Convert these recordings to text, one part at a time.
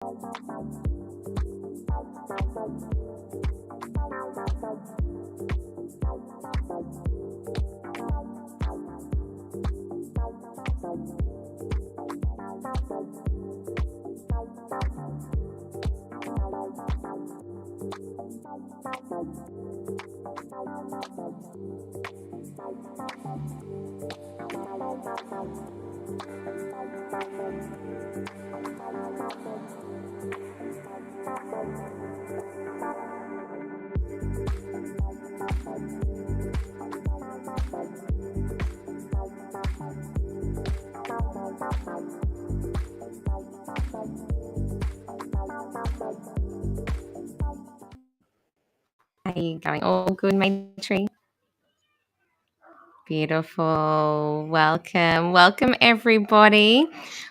How are you going? All good, Maitri? Beautiful. Welcome, everybody.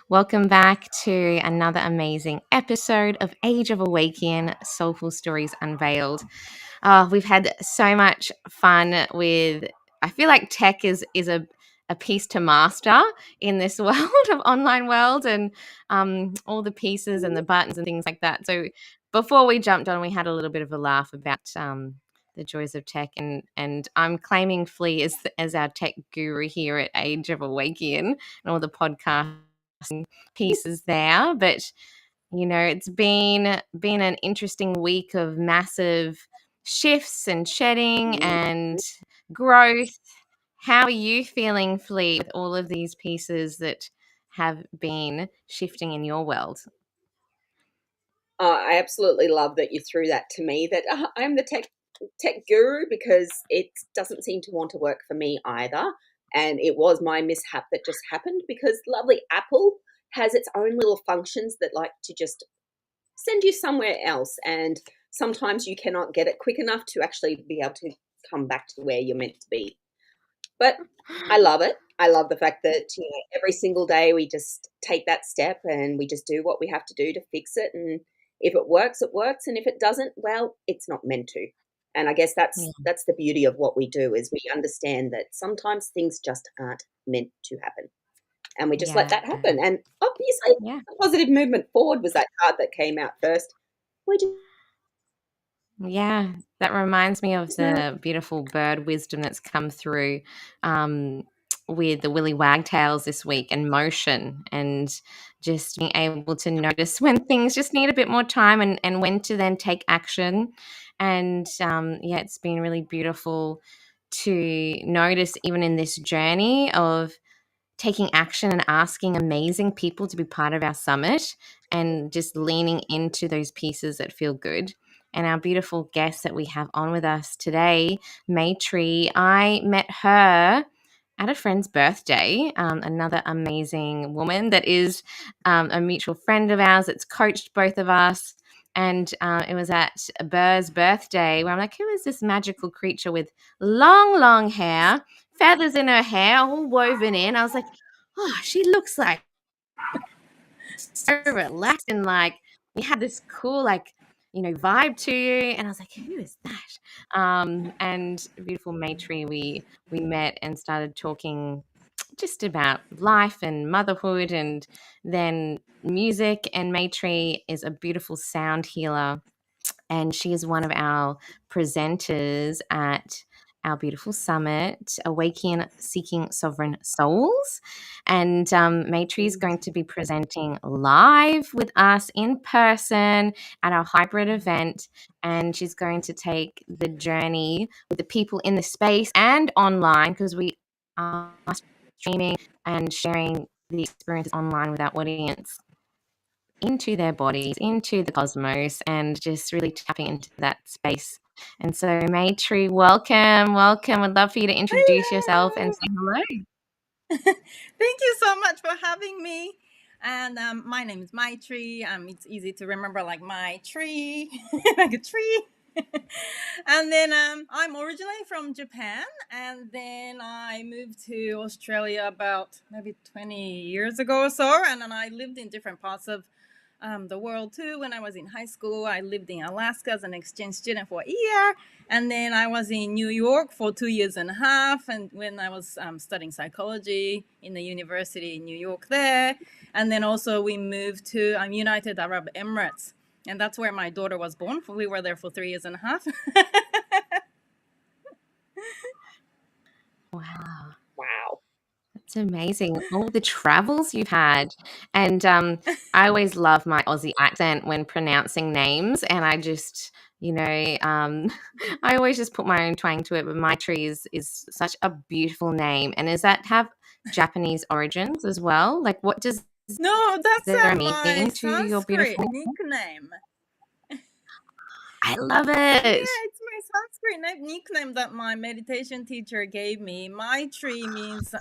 Welcome back to another amazing episode of Age of Awæcnian Soulful Stories Unveiled. We've had so much fun with. I feel like tech is a piece to master in this world of online world, and all the pieces and the buttons and things like that. So before we jumped on, we had a little bit of a laugh about the joys of tech, and I'm claiming Flea as our tech guru here at Age of Awæcnian and all the podcast pieces there. But it's been an interesting week of massive shifts and shedding and growth. How are you feeling, Flea, with all of these pieces that have been shifting in your world? I absolutely love that you threw that to me, that I'm the tech guru, because it doesn't seem to want to work for me either. And it was my mishap that just happened, because lovely Apple has its own little functions that like to just send you somewhere else. And sometimes you cannot get it quick enough to actually be able to come back to where you're meant to be. But I love it. I love the fact that every single day we just take that step and we just do what we have to do to fix it. And if it works, it works. And if it doesn't, well, it's not meant to. And I guess that's the beauty of what we do, is we understand that sometimes things just aren't meant to happen. And we just let that happen. And obviously, the positive movement forward was that card that came out first. Yeah, that reminds me of the beautiful bird wisdom that's come through with the Willy Wagtails this week, and motion, and just being able to notice when things just need a bit more time, and when to then take action. And it's been really beautiful to notice, even in this journey of taking action and asking amazing people to be part of our summit, and just leaning into those pieces that feel good. And our beautiful guest that we have on with us today, Maitri, I met her at a friend's birthday, another amazing woman that is a mutual friend of ours that's coached both of us. And it was at Burr's birthday where I'm like, who is this magical creature with long, long hair, feathers in her hair, all woven in? I was like, oh, she looks like so relaxed, and like you had this cool vibe to you. And I was like, who is that? And beautiful Maitri, we met and started talking just about life and motherhood, and then music. And Maitri is a beautiful sound healer, and she is one of our presenters at our beautiful summit, Awæcnian Seeking Sovereign Souls. And Maitri is going to be presenting live with us in person at our hybrid event. And she's going to take the journey with the people in the space and online, because we are streaming and sharing the experience online with our audience, into their bodies, into the cosmos, and just really tapping into that space. And so, Maitri, welcome. I'd love for you to introduce yourself and say hello. Thank you so much for having me. And my name is Maitri. It's easy to remember, like my tree, like a tree. And then I'm originally from Japan, and then I moved to Australia about maybe 20 years ago or so. And then I lived in different parts of the world too. When I was in high school, I lived in Alaska as an exchange student for a year. And then I was in New York for 2 years and a half. And when I was studying psychology in the university in New York there. And then also we moved to United Arab Emirates. And that's where my daughter was born. We were there for 3 years and a half. Wow. Wow. It's amazing, all the travels you've had. And I always love my Aussie accent when pronouncing names, and I just, I always just put my own twang to it. But Maitri is such a beautiful name. And does that have Japanese origins as well? Like, what does No, that's there a my meaning to your Sanskrit beautiful name? nickname. I love Yeah, it. it's my Sanskrit nickname that my meditation teacher gave me. Maitri means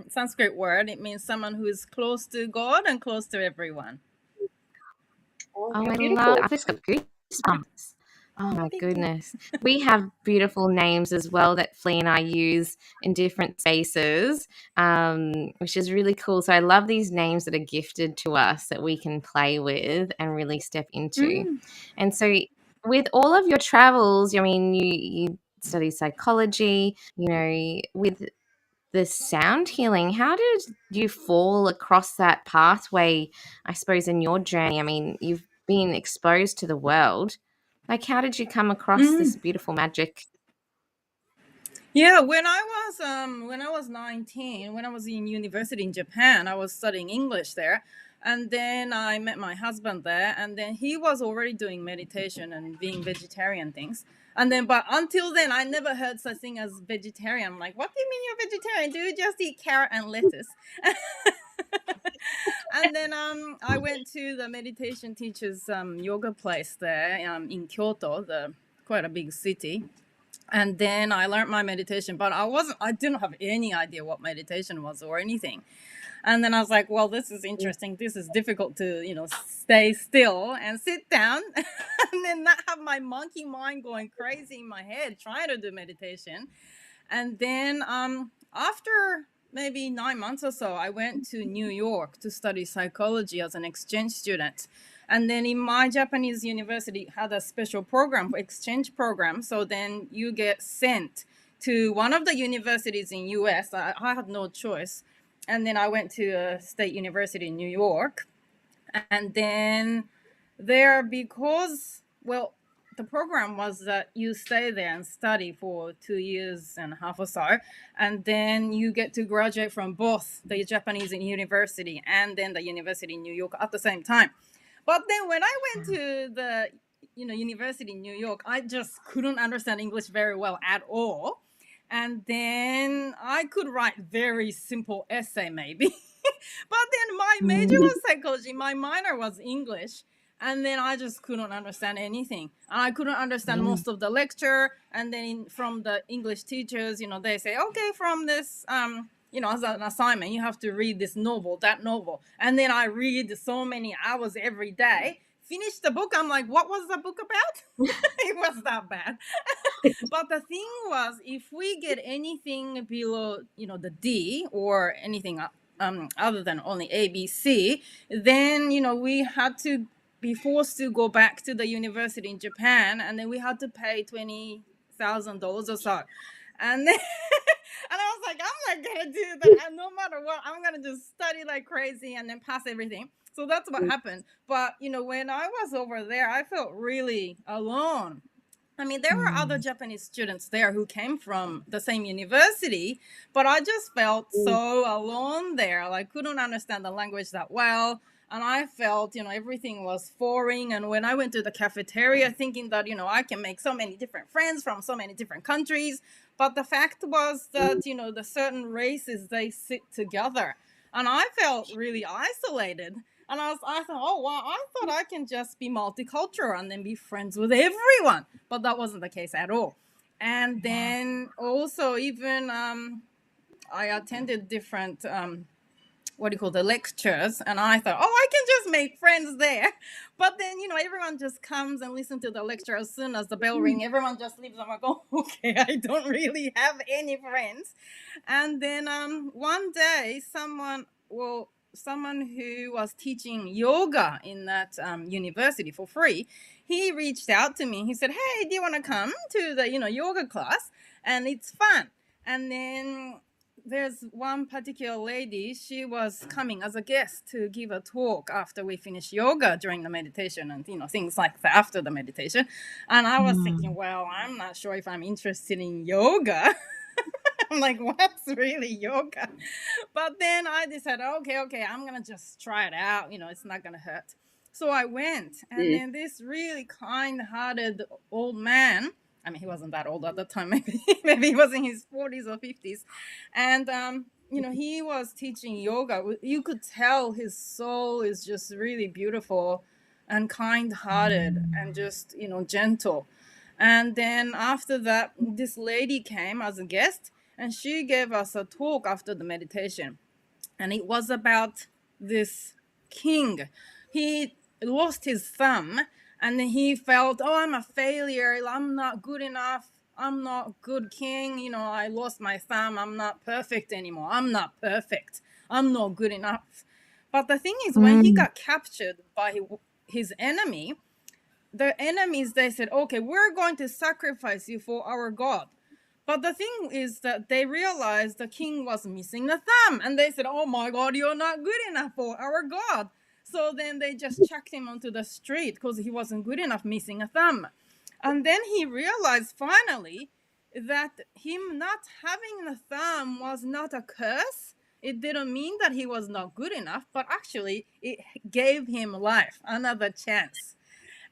Sanskrit word. It means someone who is close to God and close to everyone. Oh, Oh, how I love. beautiful. I've just got goosebumps. Oh Oh, my thank you. goodness. We have beautiful names as well that Flea and I use in different spaces, which is really cool. So I love these names that are gifted to us that we can play with and really step into. Mm. And so, with all of your travels, I mean, you study psychology, with the sound healing, how did you fall across that pathway, I suppose, in your journey? I mean, you've been exposed to the world. Like, how did you come across Mm. this beautiful magic? Yeah, when I was 19, when I was in university in Japan, I was studying English there. And then I met my husband there, and then he was already doing meditation and being vegetarian things. And then, but until then, I never heard such thing as vegetarian. I'm like, what do you mean you're vegetarian? Do you just eat carrot and lettuce? And then I went to the meditation teacher's yoga place there in Kyoto, the quite a big city. And then I learned my meditation, but I didn't have any idea what meditation was or anything. And then I was like, well, this is interesting. This is difficult to, stay still and sit down and then not have my monkey mind going crazy in my head trying to do meditation. And then after maybe 9 months or so, I went to New York to study psychology as an exchange student. And then in my Japanese university had a special program, exchange program. So then you get sent to one of the universities in US. I had no choice. And then I went to a state university in New York. And then there, because, well, the program was that you stay there and study for 2 years and a half or so, and then you get to graduate from both the Japanese university and then the university in New York at the same time. But then when I went to the university in New York, I just couldn't understand English very well at all. And then I could write very simple essay maybe. But then my major was psychology, my minor was English, and then I just couldn't understand anything. I couldn't understand Mm. most of the lecture, and then from the English teachers, they say, okay, from this, as an assignment, you have to read this novel, that novel, and then I read so many hours every day. Finish the book. I'm like, what was the book about? It was that bad. But the thing was, if we get anything below, the D or anything other than only A, B, C, then, we had to be forced to go back to the university in Japan, and then we had to pay $20,000 or so. And then, and I was like, I'm not gonna do that. And no matter what, I'm gonna just study like crazy and then pass everything. So that's what happened. But when I was over there, I felt really alone. I mean, there were other Mm. Japanese students there who came from the same university, but I just felt so alone there. I couldn't understand the language that well. And I felt, everything was foreign. And when I went to the cafeteria thinking that, I can make so many different friends from so many different countries. But the fact was that, the certain races, they sit together. And I felt really isolated. And I thought, oh, wow, I thought I can just be multicultural and then be friends with everyone. But that wasn't the case at all. And then also even I attended different, the lectures. And I thought, oh, I can just make friends there. But then, everyone just comes and listens to the lecture. As soon as the bell rings, everyone just leaves. I'm like, oh, okay, I don't really have any friends. And then one day someone, someone who was teaching yoga in that university for free. He reached out to me. He said, "Hey, do you want to come to the yoga class? And it's fun." And then there's one particular lady. She was coming as a guest to give a talk after we finished yoga during the meditation and things like that after the meditation. And I was thinking, well, I'm not sure if I'm interested in yoga. I'm like, what's really yoga? But then I decided, okay, I'm gonna just try it out. It's not gonna hurt. So I went, and then this really kind-hearted old man. I mean, he wasn't that old at the time. Maybe he was in his 40s or 50s, and he was teaching yoga. You could tell his soul is just really beautiful, and kind-hearted, and just gentle. And then after that, this lady came as a guest, and she gave us a talk after the meditation. And it was about this king. He lost his thumb, and he felt, oh, I'm a failure. I'm not good enough. I'm not good king. I lost my thumb. I'm not perfect anymore. I'm not perfect. I'm not good enough. But the thing is, when he got captured by his enemy, the enemies, they said, okay, we're going to sacrifice you for our God. But the thing is that they realized the king was missing the thumb, and they said, oh my God, you're not good enough for our God. So then they just chucked him onto the street because he wasn't good enough, missing a thumb. And then he realized finally that him not having the thumb was not a curse. It didn't mean that he was not good enough, but actually it gave him life, another chance.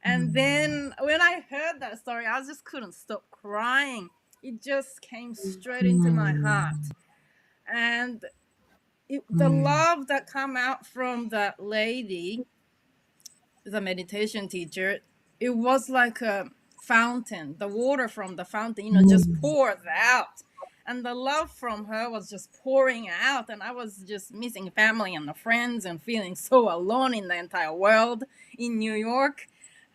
And then when I heard that story, I just couldn't stop crying. It just came straight into my heart. And the love that came out from that lady, the meditation teacher, it was like a fountain. The water from the fountain, just poured out. And the love from her was just pouring out. And I was just missing family and the friends and feeling so alone in the entire world in New York.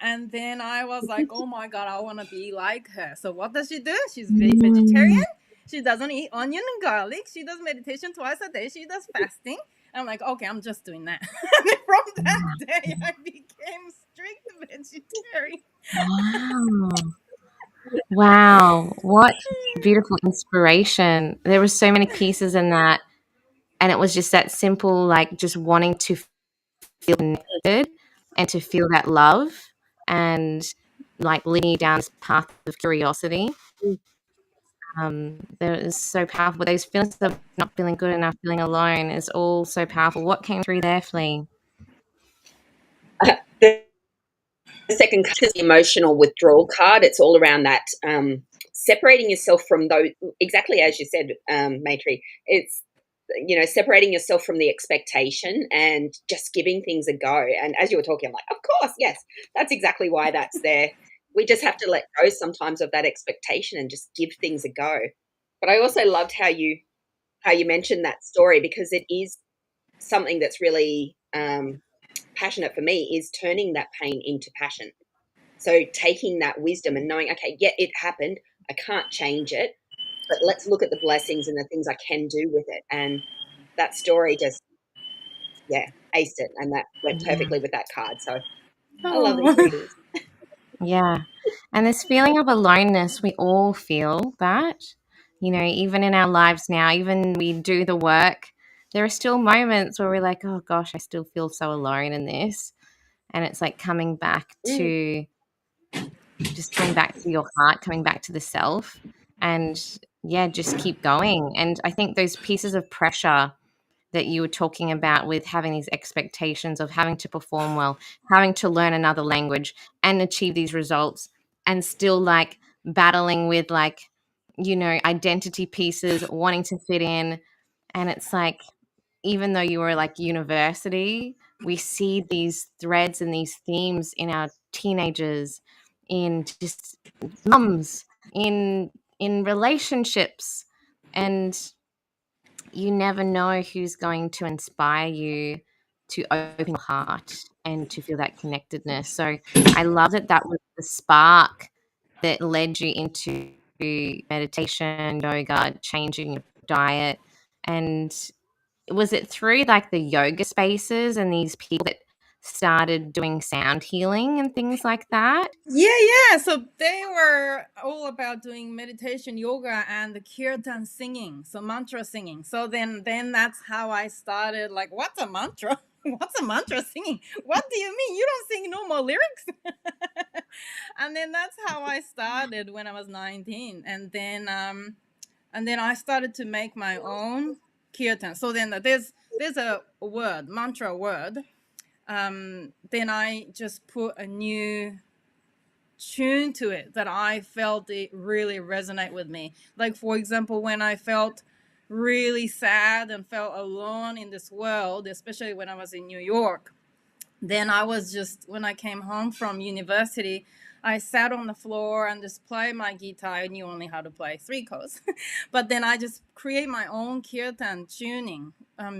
And then I was like, oh my God, I want to be like her. So what does she do? She's vegetarian. She doesn't eat onion and garlic. She does meditation twice a day. She does fasting. I'm like, okay, I'm just doing that. And from that day, I became strict vegetarian. Wow. Wow. What beautiful inspiration. There were so many pieces in that. And it was just that simple, like just wanting to feel connected and to feel that love and like leading you down this path of curiosity. That is so powerful. Those feelings of not feeling good enough, feeling alone is all so powerful. What came through there, Flea? The second card is the emotional withdrawal card. It's all around that separating yourself from those, exactly as you said, Maitri. It's separating yourself from the expectation and just giving things a go. And as you were talking, I'm like, of course, yes, that's exactly why that's there. We just have to let go sometimes of that expectation and just give things a go. But I also loved how you mentioned that story, because it is something that's really passionate for me, is turning that pain into passion. So taking that wisdom and knowing, okay, yeah, it happened. I can't change it, but let's look at the blessings and the things I can do with it. And that story just, yeah, aced it. And that went perfectly with that card. So I love these Oh. readings. Yeah. And this feeling of aloneness, we all feel that, even in our lives now, even we do the work, there are still moments where we're like, oh gosh, I still feel so alone in this. And it's like coming back to your heart, coming back to the self, and yeah, just keep going. And I think those pieces of pressure that you were talking about, with having these expectations of having to perform well, having to learn another language and achieve these results, and still like battling with identity pieces, wanting to fit in. And it's like, even though you were like university, we see these threads and these themes in our teenagers, in just mums, in relationships, and you never know who's going to inspire you to open your heart and to feel that connectedness. So I love that that was the spark that led you into meditation, yoga, changing your diet, and was it through like the yoga spaces and these people that started doing sound healing and things like that? Yeah. So they were all about doing meditation, yoga, and the kirtan singing, so mantra singing. So then that's how I started. Like, what's a mantra? What's a mantra singing? What do you mean? You don't sing no more lyrics? And then that's how I started when I was 19, and then I started to make my own kirtan. So then there's a word, mantra word. Then I just put a new tune to it that I felt it really resonate with me. Like, for example, when I felt really sad and felt alone in this world, especially when I was in New York, then I was just, when I came home from university, I sat on the floor and just play my guitar. I knew only how to play three chords, but then I just create my own kirtan tuning,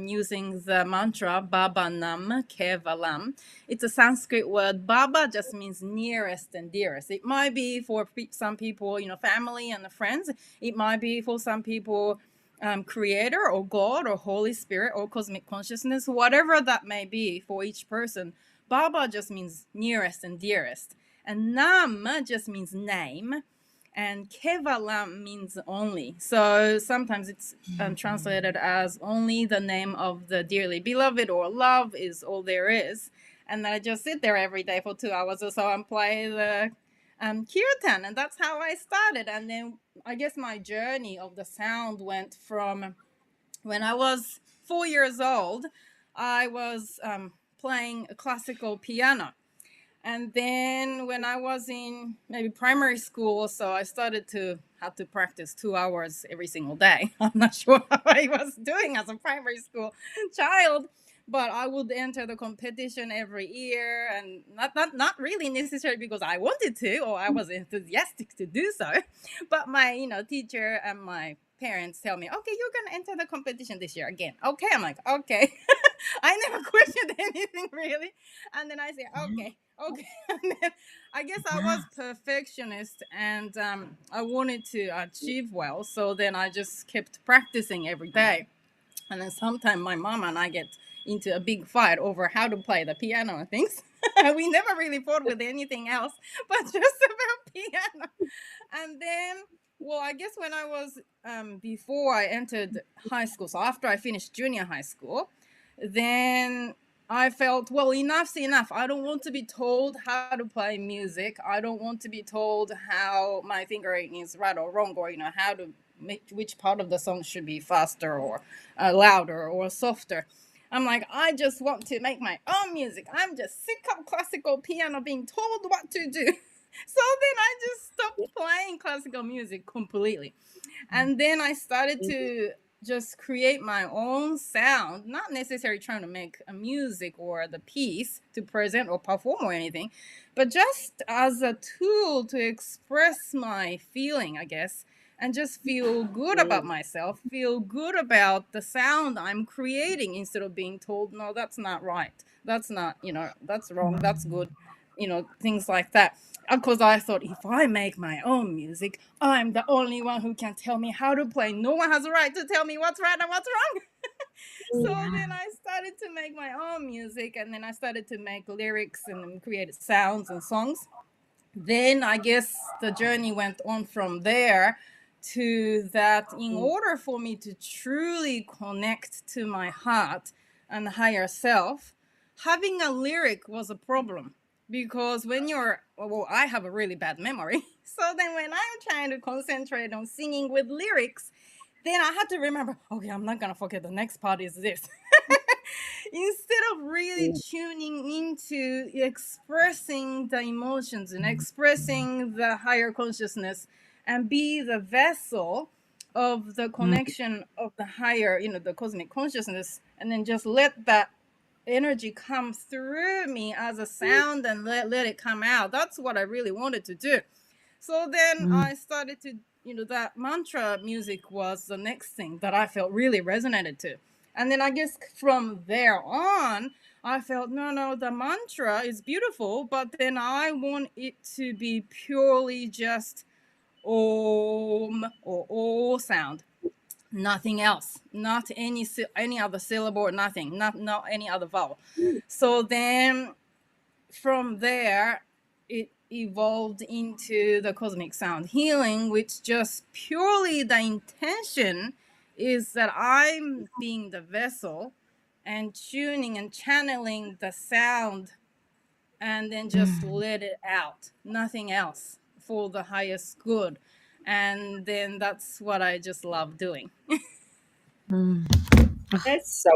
using the mantra Baba Nam Kevalam. It's a Sanskrit word. Baba just means nearest and dearest. It might be for some people, family and friends. It might be for some people, creator or God or Holy Spirit or cosmic consciousness, whatever that may be for each person. Baba just means nearest and dearest. And Nam just means name. And Kevalam means only. So sometimes it's translated as only the name of the dearly beloved, or love is all there is. And then I just sit there every day for 2 hours or so and play the kirtan. And that's how I started. And then I guess my journey of the sound went from when I was 4 years old, I was playing a classical piano. And then when I was in maybe primary school, so I started to have to practice 2 hours every single day. I'm not sure how I was doing as a primary school child, but I would enter the competition every year, and not really necessarily because I wanted to or I was enthusiastic to do so, but my teacher and my parents tell me, okay, you're gonna enter the competition this year again. Okay, I'm like, okay. I never questioned anything really, and then I say, okay. And then I guess I was perfectionist, and I wanted to achieve well, so then I just kept practicing every day. And then sometimes my mom and I get into a big fight over how to play the piano and things. We never really fought with anything else, but just about piano. And then, well, I guess when I was before I entered high school, so after I finished junior high school, then I felt, well, enough's enough. I don't want to be told how to play music. I don't want to be told how my fingering is right or wrong, or how to make which part of the song should be faster or louder or softer. I'm like, I just want to make my own music. I'm just sick of classical piano being told what to do. So then I just stopped playing classical music completely. And then I started to just create my own sound, not necessarily trying to make a music or the piece to present or perform or anything, but just as a tool to express my feeling, I guess, and just feel good about myself, feel good about the sound I'm creating, instead of being told, no, that's not right. That's not, that's wrong. That's good. Things like that. Of course, I thought, if I make my own music, I'm the only one who can tell me how to play. No one has a right to tell me what's right and what's wrong. So then I started to make my own music, and then I started to make lyrics and created sounds and songs. Then I guess the journey went on from there to that in order for me to truly connect to my heart and higher self, having a lyric was a problem. Because when well, I have a really bad memory. So then when I'm trying to concentrate on singing with lyrics, then I had to remember, okay, I'm not going to forget the next part is this. Instead of really tuning into expressing the emotions and expressing the higher consciousness and be the vessel of the connection of the higher, the cosmic consciousness, and then just let that energy come through me as a sound and let it come out. That's what I really wanted to do. So then I started to, that mantra music was the next thing that I felt really resonated to. And then I guess from there on, I felt, no, the mantra is beautiful, but then I want it to be purely just Om or O sound. nothing else, not any other syllable, nothing, not any other vowel. So then from there it evolved into the cosmic sound healing, which just purely the intention is that I'm being the vessel and tuning and channeling the sound, and then just let it out, nothing else, for the highest good. And then that's what I just love doing. Mm. That's so.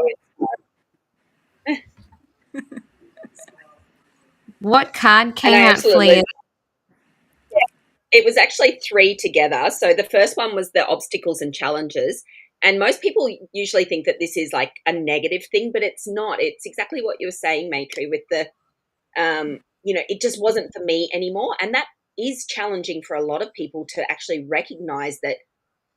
What card And came I out, absolutely, Flea? it was actually 3 together. So the first one was the obstacles and challenges. And most people usually think that this is like a negative thing, but it's not. It's exactly what you were saying, Maitri, with the, it just wasn't for me anymore. And that is challenging for a lot of people to actually recognize that,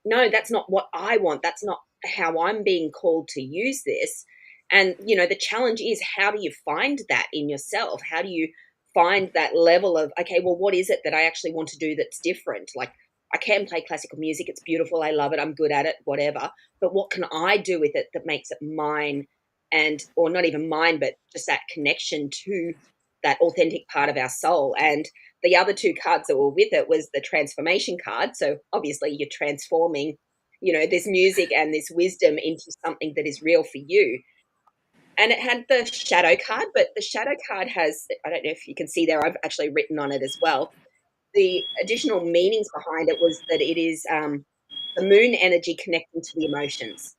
no, that's not what I want. That's not how I'm being called to use this. And, the challenge is, how do you find that in yourself? How do you find that level of, okay, well, what is it that I actually want to do that's different? Like, I can play classical music. It's beautiful. I love it. I'm good at it, whatever. But what can I do with it that makes it mine? And, or not even mine, but just that connection to that authentic part of our soul. And the other 2 cards that were with it was the transformation card. So obviously you're transforming, this music and this wisdom into something that is real for you. And it had the shadow card, but the shadow card has, I don't know if you can see there, I've actually written on it as well. The additional meanings behind it was that it is the moon energy connecting to the emotions.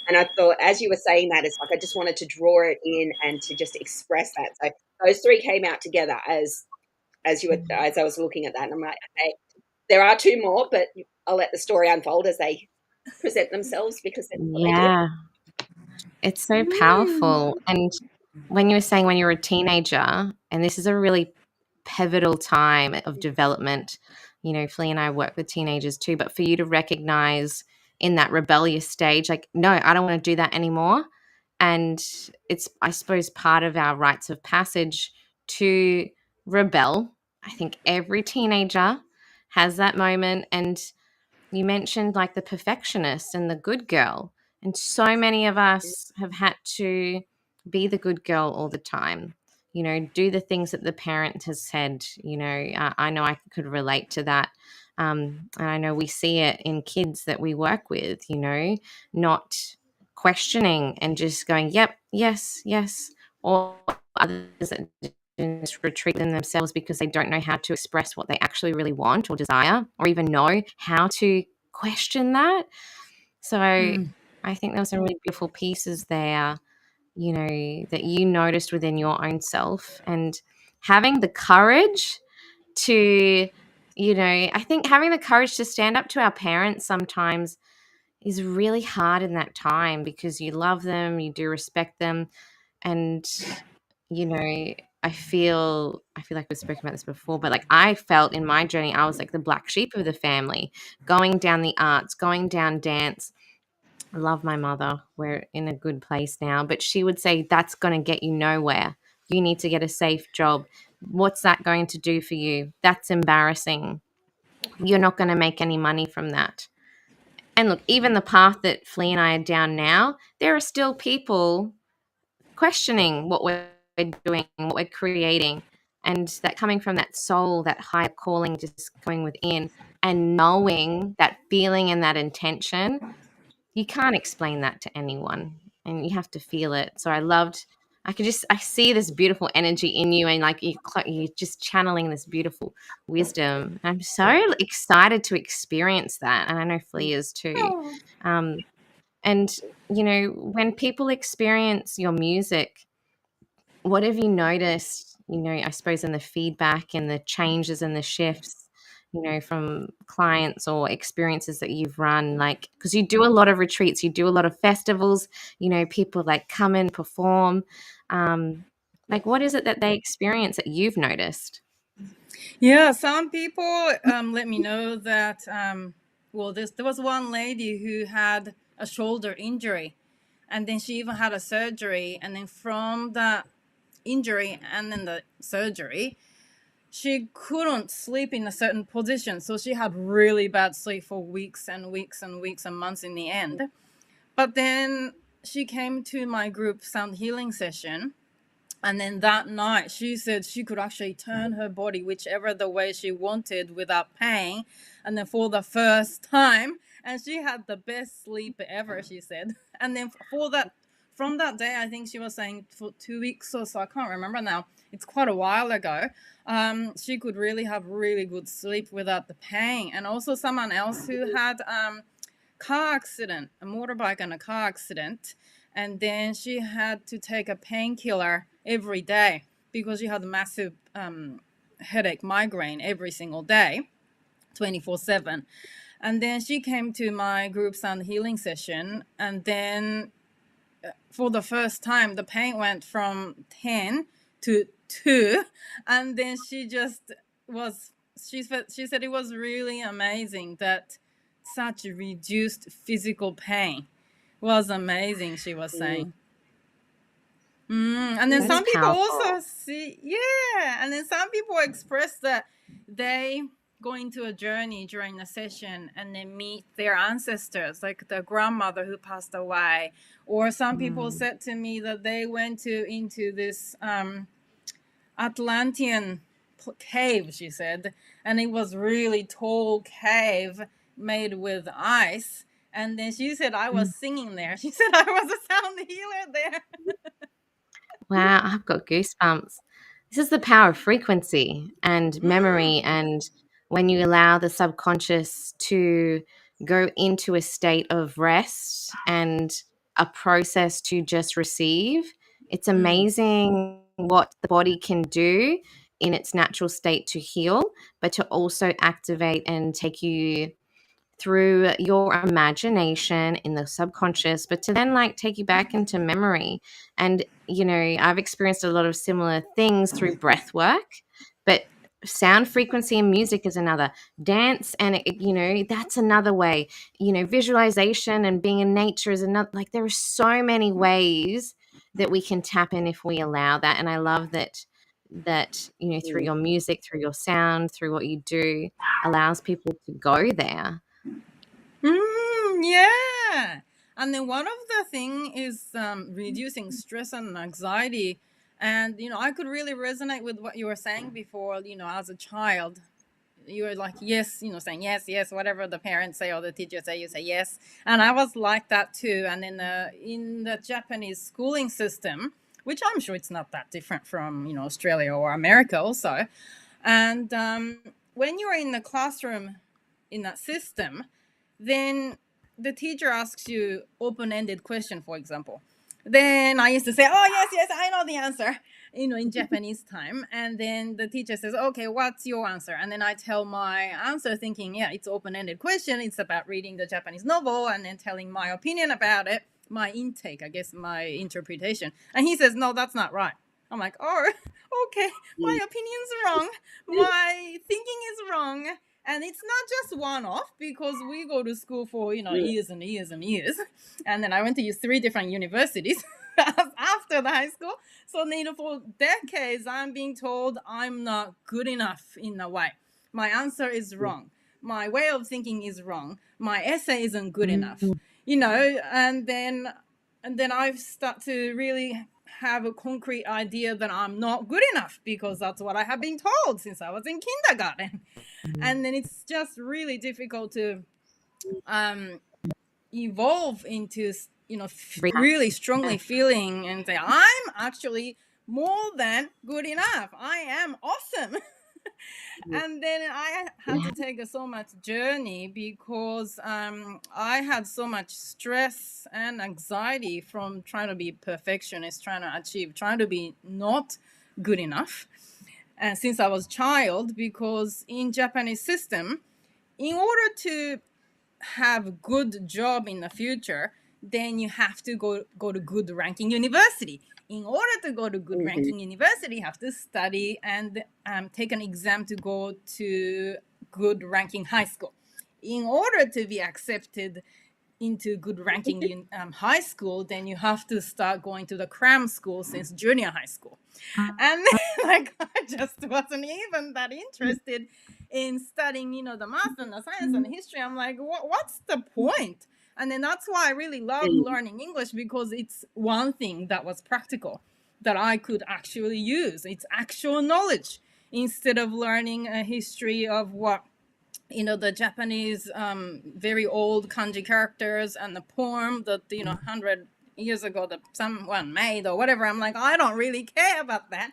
And I thought, as you were saying that, it's like I just wanted to draw it in and to just express that. So those 3 came out together as I was looking at that, and I'm like, okay, there are 2 more, but I'll let the story unfold as they present themselves, because that's what they do. Yeah, it's so Mm. powerful. And when you were saying when you were a teenager, and this is a really pivotal time of development, Flea and I work with teenagers too, but for you to recognize in that rebellious stage, like, no, I don't want to do that anymore. And it's, I suppose, part of our rites of passage to rebel. I think every teenager has that moment. And you mentioned like the perfectionist and the good girl. And so many of us have had to be the good girl all the time, do the things that the parent has said. I know I could relate to that. And I know we see it in kids that we work with, not questioning and just going, yep, yes, yes. Or others that just retreat in themselves because they don't know how to express what they actually really want or desire, or even know how to question that. So Mm. I think there were some really beautiful pieces there, that you noticed within your own self, and having the courage to, I think having the courage to stand up to our parents sometimes is really hard in that time, because you love them, you do respect them, and you know I feel like we've spoken about this before, but like I felt in my journey I was like the black sheep of the family, going down the arts, going down dance. I love my mother, we're in a good place now, but she would say, that's going to get you nowhere. You need to get a safe job. What's that going to do for you? That's embarrassing. You're not going to make any money from that. And look, even the path that Flea and I are down now, there are still people questioning what we're doing, what we're creating, and that coming from that soul, that higher calling, just going within and knowing that feeling and that intention. You can't explain that to anyone, and you have to feel it. So I see this beautiful energy in you, and like you're just channeling this beautiful wisdom. I'm so excited to experience that, and I know Flea is too. Oh. Um, and when people experience your music, what have you noticed, I suppose, in the feedback and the changes and the shifts, from clients or experiences that you've run? Like, because you do a lot of retreats, you do a lot of festivals, people like come and perform. Like, what is it that they experience that you've noticed? Yeah, some people let me know that, well, there was one lady who had a shoulder injury, and then she even had a surgery. And then from the injury and then the surgery, she couldn't sleep in a certain position. So she had really bad sleep for weeks and weeks and weeks and months in the end. But then she came to my group sound healing session. And then that night, she said she could actually turn her body whichever the way she wanted without pain. And then for the first time, and she had the best sleep ever, she said. And then from that day, I think she was saying for 2 weeks or so, I can't remember now. It's quite a while ago. She could really have really good sleep without the pain. And also someone else who had car accident, a motorbike and a car accident, and then she had to take a painkiller every day because she had a massive headache, migraine every single day, 24/7. And then she came to my group sound healing session, and then for the first time the pain went from 10 to 2, and then she said it was really amazing that such reduced physical pain was amazing, she was saying. And then That's some people powerful. also and then some people express that they go into a journey during the session and they meet their ancestors, like the grandmother who passed away. Or some people said to me that they went into this Atlantean cave, she said, and it was really tall cave made with ice. And then she said I was singing there. She said I was a sound healer there. Wow, I've got goosebumps. This is the power of frequency and memory, and when you allow the subconscious to go into a state of rest and a process to just receive, it's amazing what the body can do in its natural state to heal, but to also activate and take you through your imagination in the subconscious, but to then like take you back into memory. And, you know, I've experienced a lot of similar things through breath work, but sound frequency and music is another. Dance and, you know, that's another way. You know, visualization and being in nature is another. Like there are so many ways that we can tap in if we allow that. And I love that you know, through your music, through your sound, through what you do, allows people to go there. Yeah. And then one of the thing is reducing stress and anxiety. And, you know, I could really resonate with what you were saying before, you know, as a child. You were like, yes, you know, saying yes, yes, whatever the parents say or the teacher say, you say yes. And I was like that too. And in the Japanese schooling system, which I'm sure it's not that different from, you know, Australia or America also. And when you're in the classroom in that system, then the teacher asks you open-ended question, for example. Then I used to say, oh, yes, yes, I know the answer, you know, in Japanese time. And then the teacher says, okay, what's your answer? And then I tell my answer thinking, yeah, it's open-ended question. It's about reading the Japanese novel and then telling my opinion about it, my intake, I guess, my interpretation. And he says, no, that's not right. I'm like, oh, okay, my opinion's wrong. My thinking is wrong. And it's not just one-off because we go to school for, you know, years and years and years. And then I went to use 3 different universities after the high school. So, you know, for decades, I'm being told I'm not good enough in a way. My answer is wrong. My way of thinking is wrong. My essay isn't good enough, you know, and then I've started to really have a concrete idea that I'm not good enough because that's what I have been told since I was in kindergarten. And then it's just really difficult to evolve into, you know, really strongly feeling and say, I'm actually more than good enough. I am awesome. And then I had to take so much journey because I had so much stress and anxiety from trying to be perfectionist, trying to achieve, trying to be not good enough. And since I was a child, because in Japanese system, in order to have a good job in the future, then you have to go to good ranking university. In order to go to good ranking university, you have to study and take an exam to go to good ranking high school. In order to be accepted into good ranking in high school, then you have to start going to the cram school since junior high school. And like I just wasn't even that interested in studying, the math and the science and the history. I'm like, what's the point? And then that's why I really loved learning English, because it's one thing that was practical that I could actually use. It's actual knowledge, instead of learning a history of what the Japanese very old kanji characters and the poem that 100 years ago that someone made or whatever. I'm like, I don't really care about that.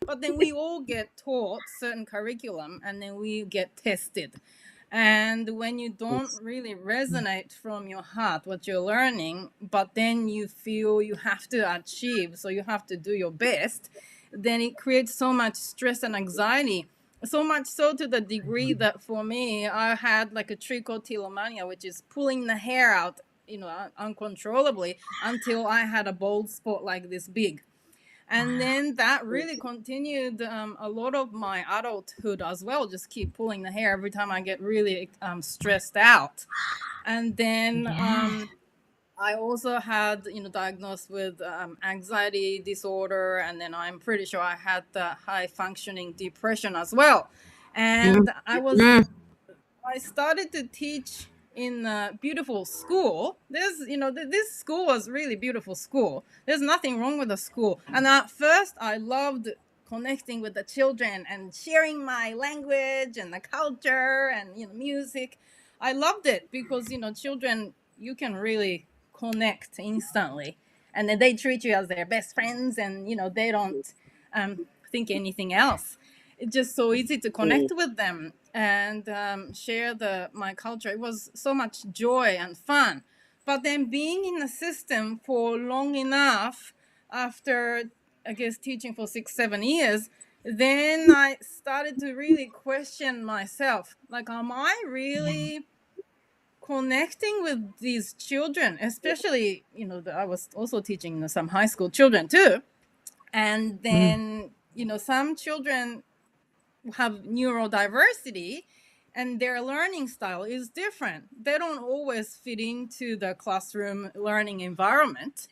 But then we all get taught certain curriculum, and then we get tested. And when you don't really resonate from your heart what you're learning, but then you feel you have to achieve, so you have to do your best, then it creates so much stress and anxiety. So much so to the degree that for me, I had like a trichotillomania, which is pulling the hair out, uncontrollably, until I had a bald spot like this big. And then that really continued a lot of my adulthood as well. Just keep pulling the hair every time I get really stressed out. And then I also had, diagnosed with anxiety disorder, and then I'm pretty sure I had the high functioning depression as well. And I started to teach in a beautiful school. This school was really beautiful school. There's nothing wrong with the school. And at first I loved connecting with the children and sharing my language and the culture and, music. I loved it because, children, you can really connect instantly. And then they treat you as their best friends, and, they don't think anything else. It's just so easy to connect with them and share my culture. It was so much joy and fun. But then being in the system for long enough, after I guess teaching for 6-7 years, then I started to really question myself. Like, am I really connecting with these children? Especially, I was also teaching some high school children too. And then, some children have neurodiversity, and their learning style is different. They don't always fit into the classroom learning environment.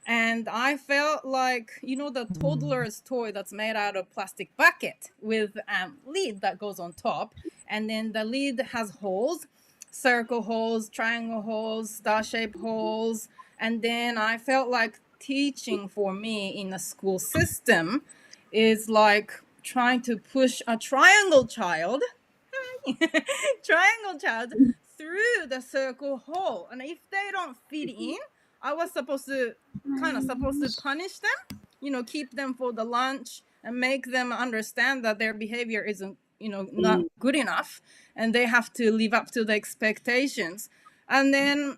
And I felt like, the toddler's toy that's made out of plastic bucket with lid that goes on top, and then the lid has holes, circle holes, triangle holes, star-shaped holes. And then I felt like teaching for me in the school system is like trying to push a triangle child through the circle hole. And if they don't fit in, I was supposed to punish them, keep them for the lunch and make them understand that their behavior isn't, not good enough, and they have to live up to the expectations. And then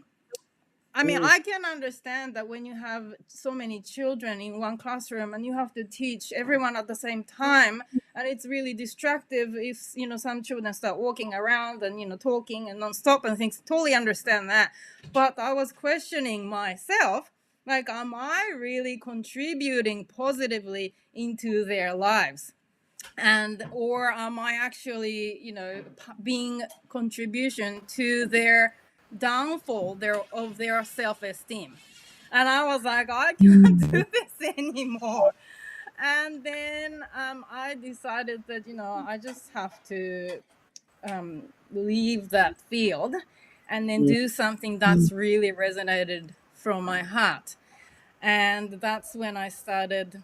I can understand that when you have so many children in one classroom and you have to teach everyone at the same time, and it's really distractive if, some children start walking around and, talking and non-stop and things. Totally understand that. But I was questioning myself, like, am I really contributing positively into their lives? Or am I actually, being contribution to their downfall of their self-esteem? And I was like, I can't do this anymore. And then I decided that, I just have to leave that field and then do something that's really resonated from my heart. And that's when I started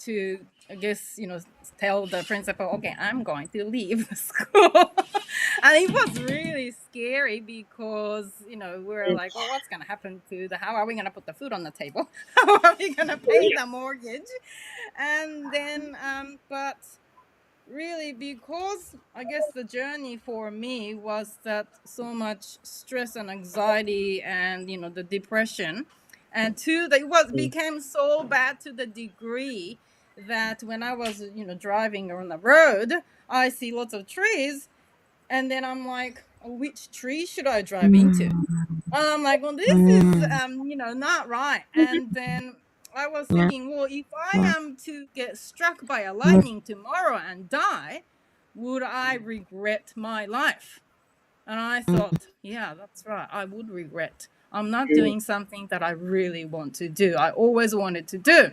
to, I guess, tell the principal, okay, I'm going to leave the school. And it was really scary because, we're like, oh, what's going to happen how are we going to put the food on the table? How are we going to pay the mortgage? And then, but really, because I guess the journey for me was that so much stress and anxiety and, the depression. And two, that became so bad to the degree that when I was, driving on the road, I see lots of trees, and then I'm like, which tree should I drive into? And I'm like, well, this is, not right. And then I was thinking, well, if I am to get struck by a lightning tomorrow and die, would I regret my life? And I thought, yeah, that's right. I would regret. I'm not doing something that I really want to do. I always wanted to do.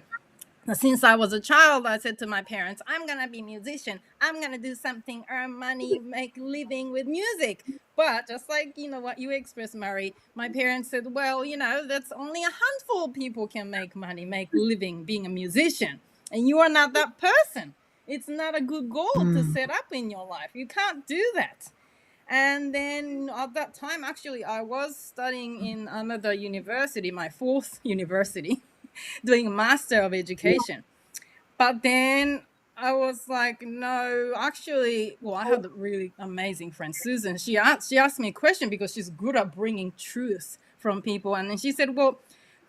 Since I was a child, I said to my parents, I'm going to be a musician. I'm going to do something, earn money, make living with music. But just like, what you expressed, Murray, my parents said, well, that's only a handful of people can make money, make living being a musician. And you are not that person. It's not a good goal to set up in your life. You can't do that. And then at that time, actually, I was studying in another university, my fourth university, doing a Master of Education. But then I was like, no, actually, well, I had a really amazing friend, Susan. She asked me a question because she's good at bringing truth from people. And then she said, well,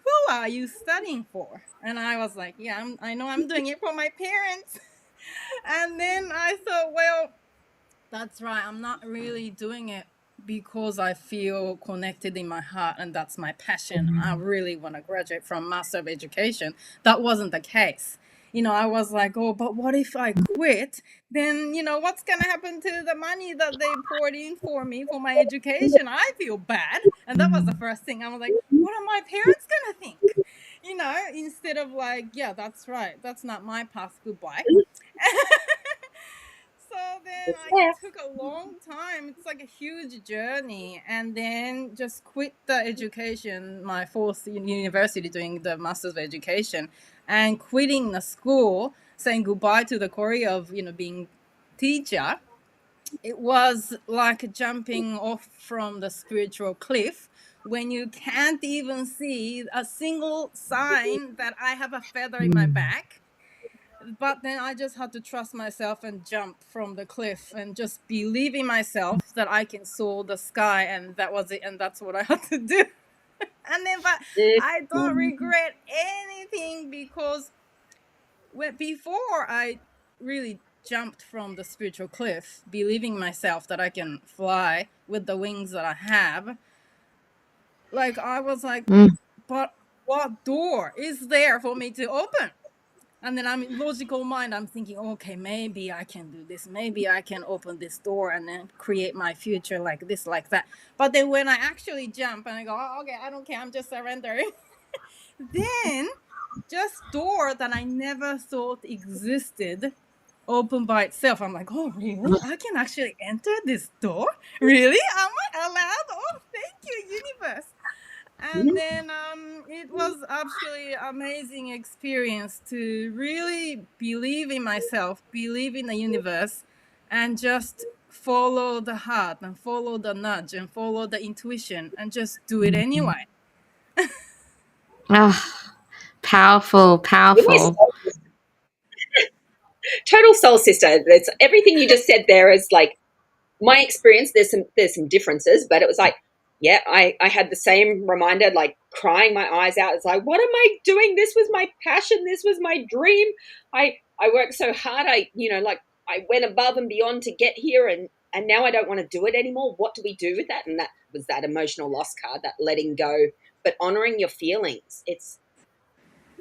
who are you studying for? And I was like, yeah, I know I'm doing it for my parents. And then I thought, well, that's right. I'm not really doing it because I feel connected in my heart and that's my passion. I really want to graduate from Master of Education. That wasn't the case. I was like, oh, but what if I quit? Then, what's going to happen to the money that they poured in for me for my education? I feel bad. And that was the first thing. I was like, what are my parents going to think? Instead of like, yeah, that's right. That's not my path. Goodbye. So then it took a long time. It's like a huge journey. And then just quit the education, my fourth university doing the Master's of Education, and quitting the school, saying goodbye to the career of, being teacher. It was like jumping off from the spiritual cliff when you can't even see a single sign that I have a feather in my back. But then I just had to trust myself and jump from the cliff and just believe in myself that I can soar the sky, and that was it, and that's what I had to do. And then, but I don't regret anything because before I really jumped from the spiritual cliff, believing myself that I can fly with the wings that I have, like I was like, but what door is there for me to open? And then I'm in logical mind, I'm thinking, okay, maybe I can do this. Maybe I can open this door and then create my future like this, like that. But then when I actually jump and I go, oh, okay, I don't care, I'm just surrendering. Then just door that I never thought existed open by itself. I'm like, oh, really? I can actually enter this door? Really? Am I allowed? Oh, thank you, universe. And then it was actually an amazing experience to really believe in myself, believe in the universe, and just follow the heart and follow the nudge and follow the intuition and just do it anyway. Powerful, You're my powerful. soul sister. Total soul sister. It's everything you just said there is like my experience. There's some differences, but it was like, yeah, I had the same reminder, like crying my eyes out. It's like, what am I doing? This was my passion. This was my dream. I worked so hard. I went above and beyond to get here, and now I don't want to do it anymore. What do we do with that? And that was that emotional loss card, that letting go, but honoring your feelings. It's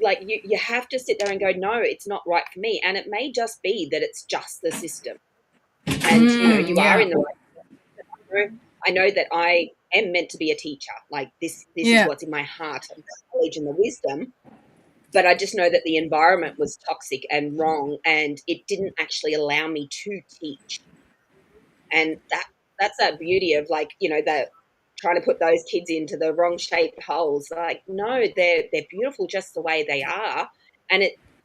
like you have to sit there and go, no, it's not right for me. And it may just be that it's just the system. And you are Yeah. in the right. I know that I am meant to be a teacher. Like this is Yeah. what's in my heart, and the knowledge and the wisdom. But I just know that the environment was toxic and wrong, and it didn't actually allow me to teach. And that's that beauty of like, that trying to put those kids into the wrong shaped holes. Like, no, they're beautiful just the way they are. And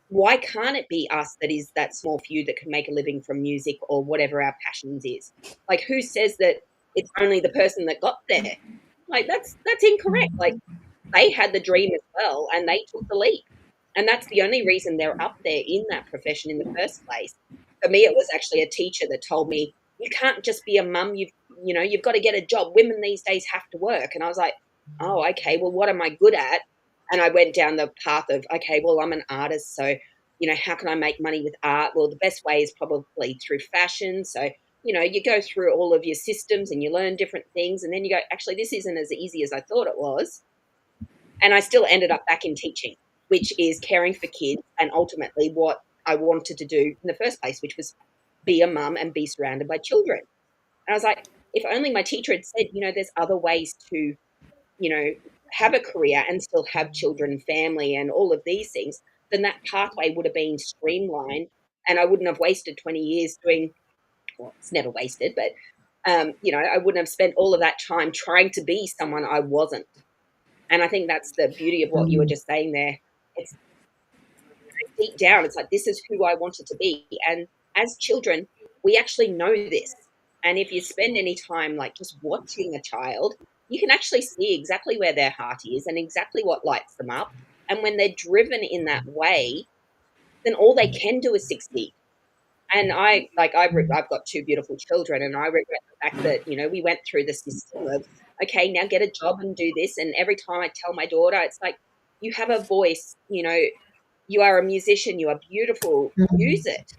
why can't it be us that is that small few that can make a living from music or whatever our passions is? Like, who says that it's only the person that got there? Like, that's incorrect. Like, they had the dream as well and they took the leap. And that's the only reason they're up there in that profession in the first place. For me, it was actually a teacher that told me, you can't just be a mum. You've got to get a job. Women these days have to work. And I was like, oh, okay, well, what am I good at? And I went down the path of, okay, well, I'm an artist. So, how can I make money with art? Well, the best way is probably through fashion. So, you go through all of your systems and you learn different things. And then you go, actually, this isn't as easy as I thought it was. And I still ended up back in teaching, which is caring for kids and ultimately what I wanted to do in the first place, which was be a mum and be surrounded by children. And I was like, if only my teacher had said, there's other ways to, have a career and still have children and family and all of these things, then that pathway would have been streamlined and I wouldn't have wasted 20 years doing, well, it's never wasted, but, I wouldn't have spent all of that time trying to be someone I wasn't. And I think that's the beauty of what you were Mm. just saying there. It's deep down, it's like, this is who I wanted to be. And as children, we actually know this. And if you spend any time like just watching a child, you can actually see exactly where their heart is and exactly what lights them up. And when they're driven in that way, then all they can do is succeed. And I've got two beautiful children, and I regret the fact that we went through the system of, okay, now get a job and do this. And every time I tell my daughter, it's like, you have a voice, you are a musician, you are beautiful, use it.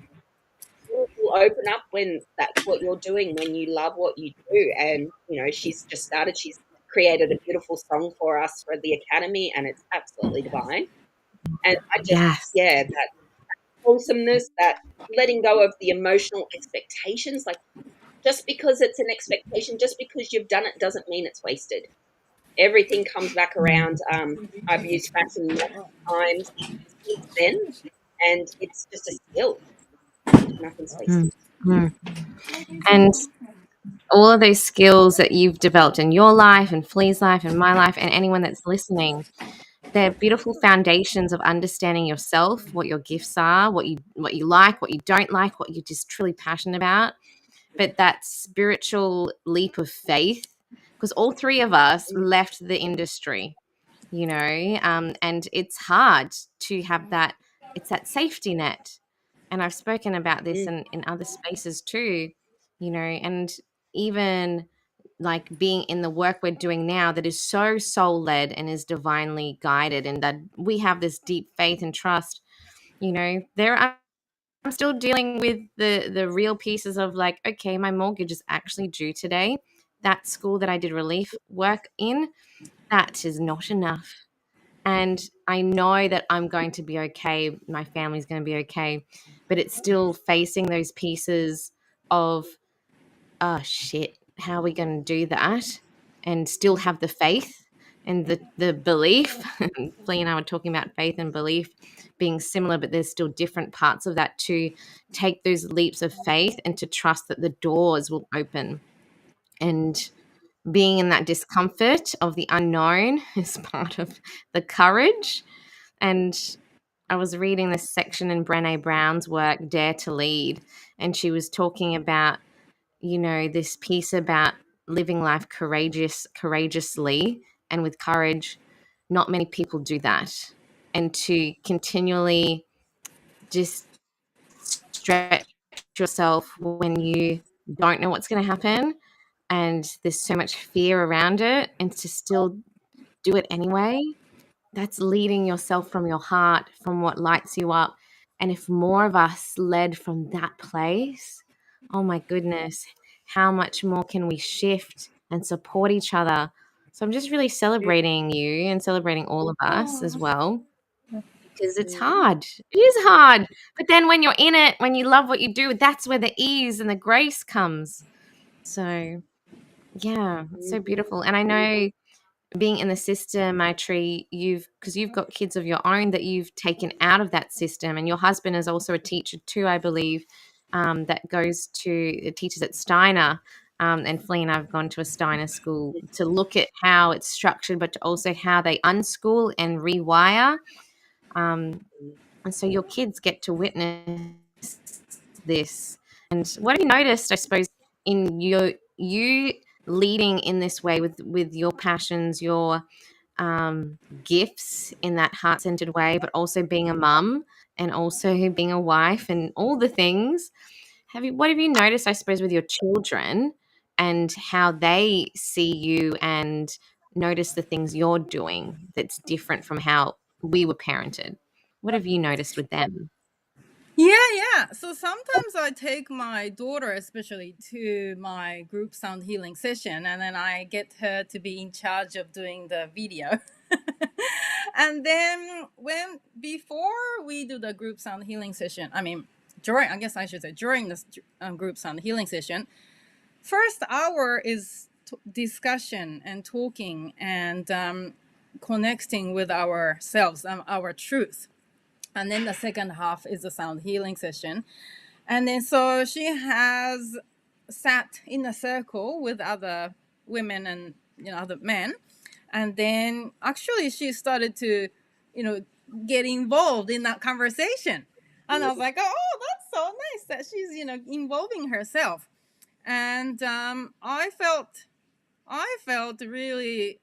It will open up when that's what you're doing, when you love what you do. And she's just started. She's created a beautiful song for us for the Academy, and it's absolutely divine. And I just, Yes. yeah, that wholesomeness, that letting go of the emotional expectations. Like, just because it's an expectation, just because you've done it, doesn't mean it's wasted. Everything comes back around. I've used fashion multiple times since then, and it's just a skill. Nothing's Mm. wasted. Mm. And all of those skills that you've developed in your life and Flea's life and my life and anyone that's listening, they're beautiful foundations of understanding yourself, what your gifts are, what you like, what you don't like, what you're just truly passionate about. But that spiritual leap of faith, because all three of us Mm, left the industry, and it's hard to have that. It's that safety net, and I've spoken about this mm, in other spaces too, and even like being in the work we're doing now that is so soul led and is divinely guided, and that we have this deep faith and trust. There I'm still dealing with the real pieces of like, okay, my mortgage is actually due today. That school that I did relief work in, that is not enough. And I know that I'm going to be okay. My family's going to be okay. But it's still facing those pieces of, oh shit, how are we going to do that? And still have the faith and the belief. Flea and I were talking about faith and belief being similar, but there's still different parts of that to take those leaps of faith and to trust that the doors will open. And being in that discomfort of the unknown is part of the courage. And I was reading this section in Brené Brown's work, Dare to Lead, and she was talking about, this piece about living life courageously and with courage. Not many people do that. And to continually just stretch yourself when you don't know what's going to happen and there's so much fear around it, and to still do it anyway, that's leading yourself from your heart, from what lights you up. And if more of us led from that place, oh my goodness, how much more can we shift and support each other? So I'm just really mm, celebrating you and celebrating all of us as Oh, well, because it's mm, hard. It is hard. But then when you're in it, when you love what you do, that's where the ease and the grace comes. So yeah, it's so mhm, beautiful. And I know being in the system, I tree, because you've got kids of your own that you've taken out of that system, and your husband is also a teacher too, I believe, that goes to teaches at Steiner. And Flea and I've gone to a Steiner school to look at how it's structured, but to also how they unschool and rewire. Um, mm. and so your kids get to witness this. And what have you noticed, I suppose, in you leading in this way with your passions, your gifts in that heart centered way, but also being a mum and also being a wife and all the things? What have you noticed, I suppose, with your children and how they see you and notice the things you're doing that's different from how we were parented? What have you noticed with them? yeah. So sometimes I take my daughter, especially, to my group sound healing session, and then I get her to be in charge of doing the video. And then when before we do the group sound healing session, I mean, during, I guess I should say during this group sound healing session, first hour is discussion and talking and connecting with ourselves and our truth. And then the second half is a sound healing session. And then so she has sat in a circle with other women and other men. And then actually she started to, get involved in that conversation. And I was like, oh, that's so nice that she's, involving herself. And I felt really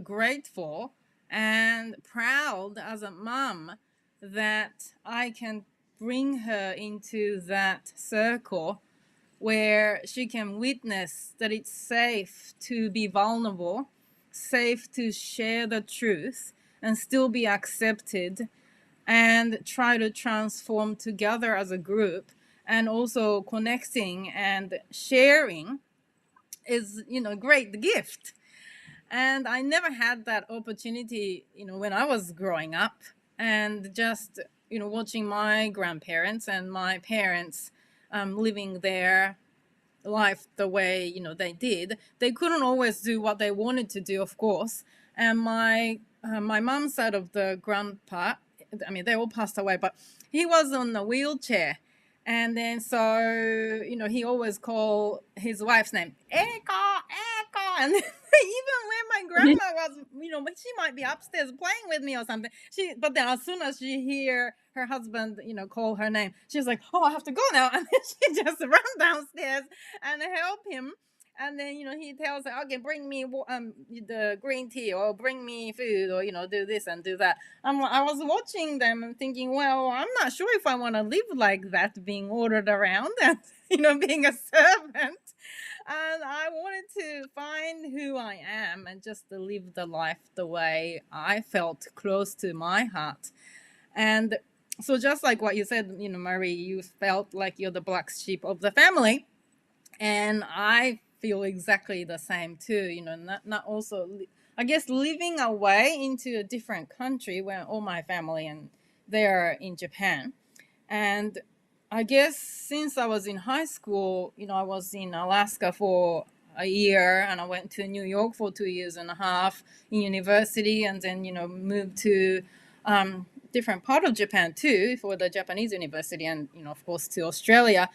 grateful and proud as a mom that I can bring her into that circle where she can witness that it's safe to be vulnerable, safe to share the truth and still be accepted, and try to transform together as a group, and also connecting and sharing is a great gift. And I never had that opportunity when I was growing up. And just watching my grandparents and my parents living their life the way they did, they couldn't always do what they wanted to do, of course. And my mom's side of the grandpa, I mean, they all passed away, but he was on a wheelchair. And then so he always called his wife's name Echo, Echo. And even when my grandma was she might be upstairs playing with me or something, but then as soon as she hear her husband call her name, she's like, oh, I have to go now. And then she just run downstairs and help him. And then he tells her, okay, bring me the green tea, or bring me food, or do this and do that. I was watching them and thinking, well, I'm not sure if I want to live like that, being ordered around and being a servant. And I wanted to find who I am and just to live the life the way I felt close to my heart. And so just like what you said, Marie, you felt like you're the black sheep of the family. And I feel exactly the same too, not also, I guess, living away into a different country where all my family and they're in Japan. And I guess since I was in high school, I was in Alaska for a year, and I went to New York for 2.5 years in university, and then moved to different part of Japan too for the Japanese university, and of course to Australia.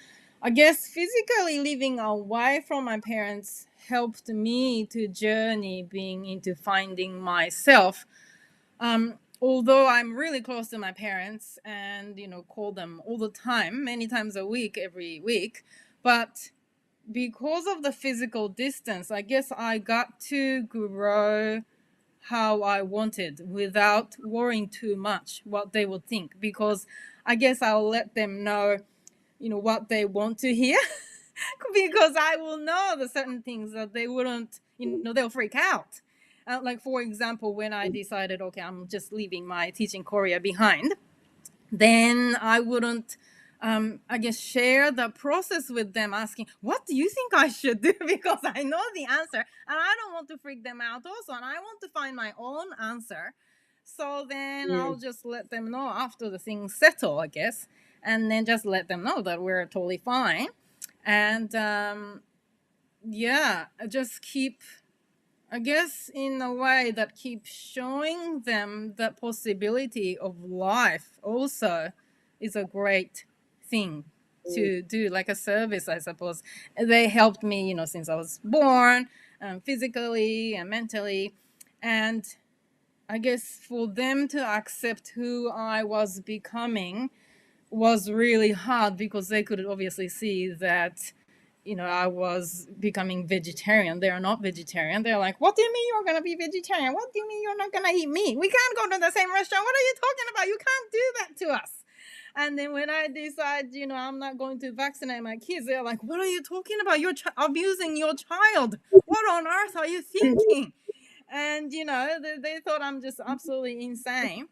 I guess physically living away from my parents helped me to journey being into finding myself. Although I'm really close to my parents and call them all the time, many times a week, every week, but because of the physical distance, I guess I got to grow how I wanted without worrying too much what they would think, because I guess I'll let them know what they want to hear because I will know the certain things that they wouldn't, they'll freak out. Like, for example, when I decided, okay, I'm just leaving my teaching career behind, then I wouldn't, I guess, share the process with them, asking, what do you think I should do? Because I know the answer and I don't want to freak them out also. And I want to find my own answer. So then I'll just let them know after the things settle, I guess. And then just let them know that we're totally fine. And just keep, I guess, in a way that keeps showing them the possibility of life also is a great thing to do, like a service, I suppose. They helped me, since I was born, physically and mentally. And I guess for them to accept who I was becoming was really hard, because they could obviously see that I was becoming vegetarian. They're not vegetarian. They're like, what do you mean you're going to be vegetarian? What do you mean you're not going to eat meat? We can't go to the same restaurant. What are you talking about? You can't do that to us. And then when I decide, I'm not going to vaccinate my kids, they're like, what are you talking about? You're abusing your child. What on earth are you thinking? And, they thought I'm just absolutely insane.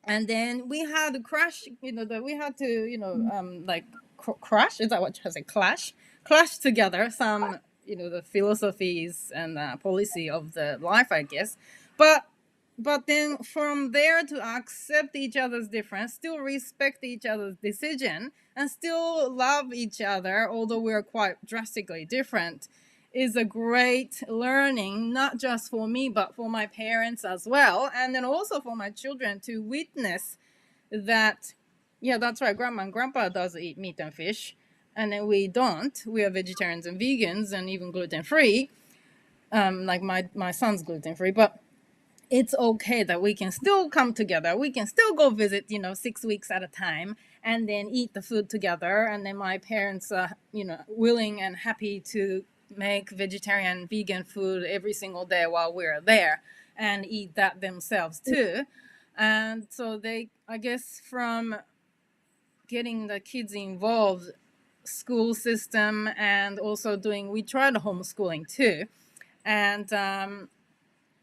And then we had a crash, we had to, crash, is that what I say, clash together some, the philosophies and policy of the life, I guess. But but then from there to accept each other's difference, still respect each other's decision, and still love each other, although we're quite drastically different, is a great learning, not just for me, but for my parents as well. And then also for my children to witness that, yeah, that's right, grandma and grandpa does eat meat and fish. And then we don't. We are vegetarians and vegans and even gluten free. Like my son's gluten free, but it's okay that we can still come together. We can still go visit, 6 weeks at a time and then eat the food together. And then my parents are, willing and happy to make vegetarian, vegan food every single day while we're there and eat that themselves too. And so they, I guess, from getting the kids involved, school system, and also we tried homeschooling too. And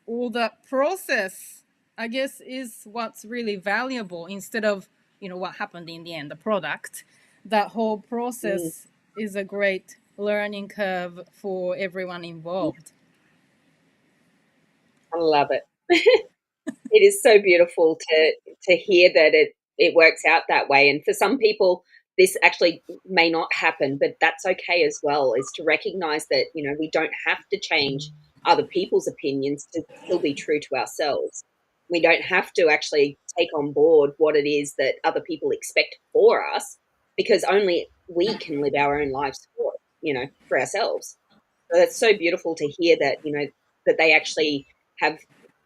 all that process, I guess, is what's really valuable instead of, what happened in the end, the product. That whole process is a great learning curve for everyone involved. I love it. It is so beautiful to hear that it works out that way. And for some people, this actually may not happen, but that's okay as well, is to recognize that, we don't have to change other people's opinions to still be true to ourselves. We don't have to actually take on board what it is that other people expect for us, because only we can live our own lives for ourselves. So that's so beautiful to hear that, that they actually have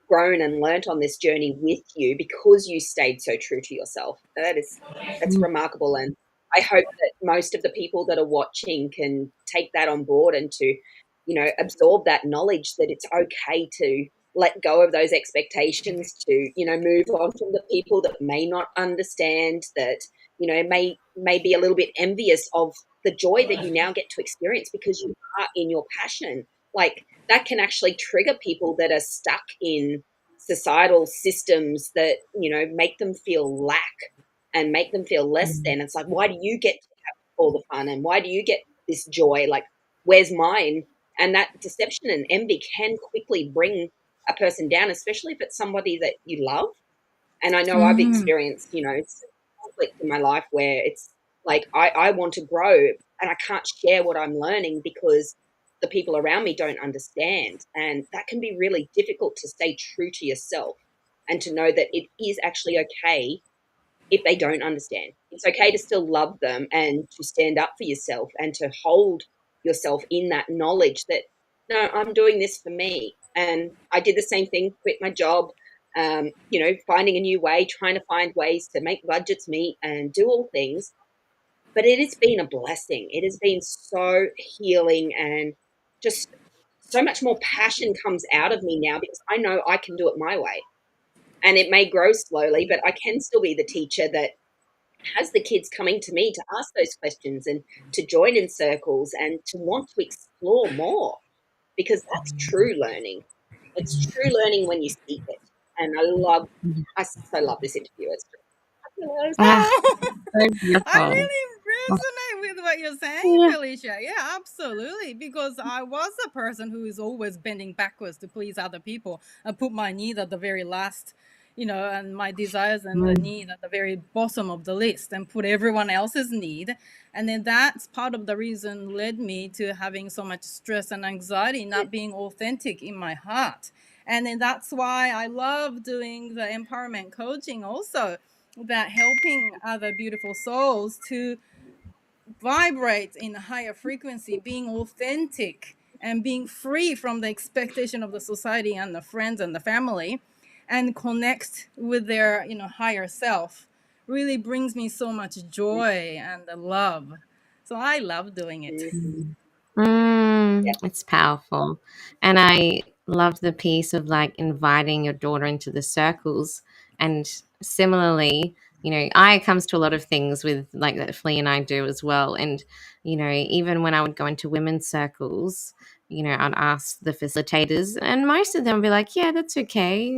grown and learnt on this journey with you because you stayed so true to yourself. That's remarkable. And I hope that most of the people that are watching can take that on board and to, absorb that knowledge that it's okay to let go of those expectations, to, move on from the people that may not understand, that, may be a little bit envious of the joy that you now get to experience because you are in your passion. Like, that can actually trigger people that are stuck in societal systems that, make them feel lack and make them feel less than. It's like, why do you get to have all the fun, and why do you get this joy? Like, where's mine? And that deception and envy can quickly bring a person down, especially if it's somebody that you love. And I know I've experienced, conflict in my life where it's like I want to grow and I can't share what I'm learning because the people around me don't understand. And that can be really difficult to stay true to yourself and to know that it is actually okay if they don't understand. It's okay to still love them and to stand up for yourself and to hold yourself in that knowledge that, no, I'm doing this for me. And I did the same thing, quit my job, finding a new way, trying to find ways to make budgets meet and do all things. But it has been a blessing. It has been so healing, and just so much more passion comes out of me now because I know I can do it my way. And it may grow slowly, but I can still be the teacher that has the kids coming to me to ask those questions and to join in circles and to want to explore more, because that's true learning. It's true learning when you seek it. And I so love this interview. It's fabulous. Ah, Oh, so I beautiful. really resonate with what you're saying, Yeah. Felicia. Yeah, absolutely. Because I was a person who is always bending backwards to please other people and put my need at the very last, and my desires and the need at the very bottom of the list and put everyone else's need. And then that's part of the reason led me to having so much stress and anxiety, not being authentic in my heart. And then that's why I love doing the empowerment coaching also, that helping other beautiful souls to vibrate in a higher frequency, being authentic and being free from the expectation of the society and the friends and the family, and connect with their higher self, really brings me so much joy and love. So I love doing it. Yeah. It's powerful. And I love the piece of like inviting your daughter into the circles. And similarly, I comes to a lot of things with like that Flea and I do as well. And, even when I would go into women's circles, I'd ask the facilitators, and most of them would be like, yeah, that's okay.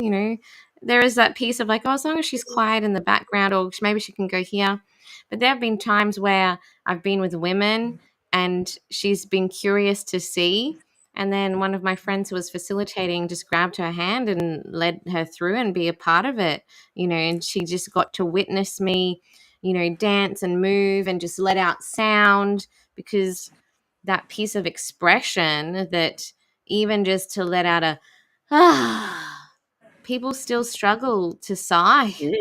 There is that piece of like, oh, as long as she's quiet in the background, or maybe she can go here. But there have been times where I've been with women and she's been curious to see And then one of my friends who was facilitating just grabbed her hand and led her through and be a part of it, and she just got to witness me, dance and move and just let out sound, because that piece of expression, that even just to let out a people still struggle to sigh Mm.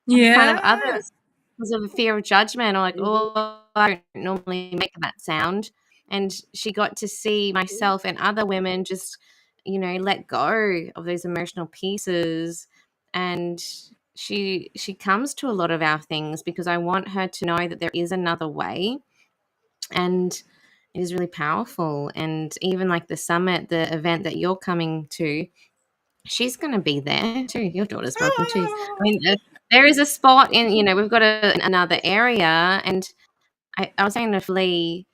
in front of Yeah. others because of a fear of judgment, or like, Mhm. oh, I don't normally make that sound. And she got to see Mhm. myself and other women just, let go of those emotional pieces. And she comes to a lot of our things because I want her to know that there is another way, and it is really powerful. And even like the summit, the event that you're coming to, she's going to be there too. Your daughter's welcome too. I Oh. mean, there is a spot in, we've got another area. And I was saying to Flea,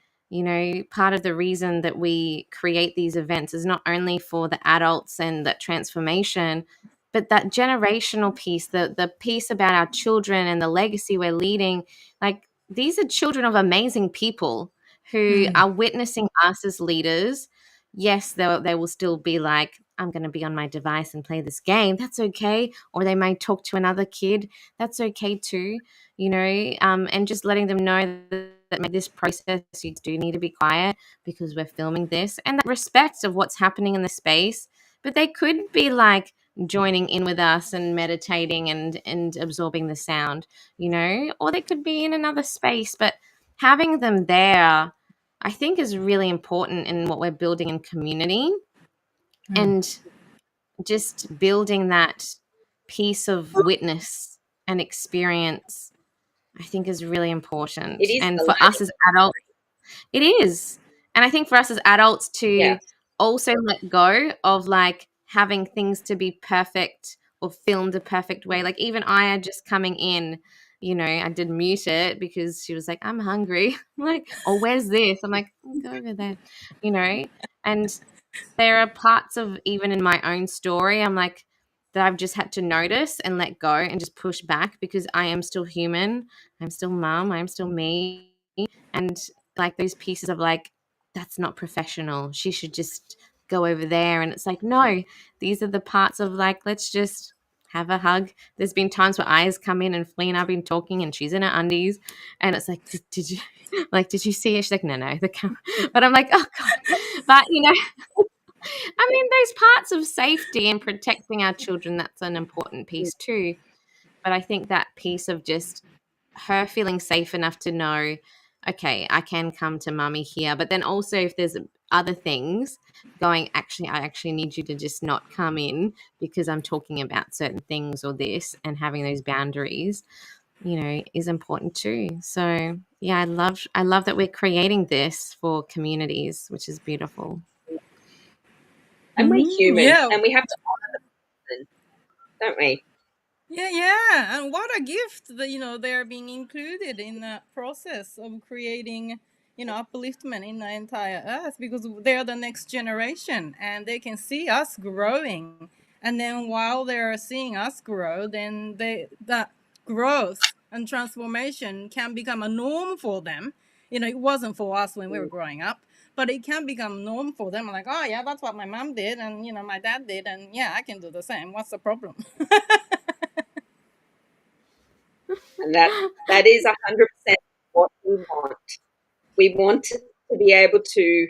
part of the reason that we create these events is not only for the adults and that transformation, but that generational piece, the piece about our children and the legacy we're leading. Like, these are children of amazing people who Mm. are witnessing us as leaders. Yes, they will still be like, I'm going to be on my device and play this game. That's okay. Or they may talk to another kid. That's okay too. And just letting them know that this process, you do need to be quiet because we're filming this, and that respect of what's happening in the space. But they could be like joining in with us and meditating and absorbing the sound, or they could be in another space. But having them there, I think, is really important in what we're building in community, Mm. and just building that piece of witness and experience, I think, is really It important. is And the for us learning. as adults, it is. And I think for us as adults Yeah. to also let go of like having things to be perfect or filmed a perfect way. Like, even Aya just coming in, I did mute it because she was like, I'm hungry. I'm like, oh, where's this? I'm like, go over there, you know? And there are parts of, even in my own story, I'm like, that I've just had to notice and let go and just push back, because I am still human. I'm still mum. I'm still me. And like those pieces of like, that's not professional. She should just go over there. And it's like, no, these are the parts of like, let's just have a hug. There's been times where Aya's come in and Flea and I've been talking and she's in her undies. And it's like, did you like, did you see it? She's like, no, the camera. But I'm like, oh God. But I mean, those parts of safety and protecting our children, that's an important piece too. But I think that piece of just her feeling safe enough to know, okay, I can come to mummy here. But then also, if there's other things going, actually, I actually need you to just not come in because I'm talking about certain things or this, and having those boundaries, is important too. So yeah, I love that we're creating this for communities, which is beautiful. And we're Mm, human yeah. and we have to honor the person, don't we? Yeah, yeah, and what a gift that they're being included in the process of creating upliftment in the entire earth, because they're the next generation and they can see us growing, and then while they're seeing us grow, then that growth and transformation can become a norm for them. It wasn't for us when we were Mm. growing up, but it can become norm for them. Like, oh yeah, that's what my mom did, and my dad did, and yeah, I can do the same. What's the problem? And that is 100% what we want. We want to be able to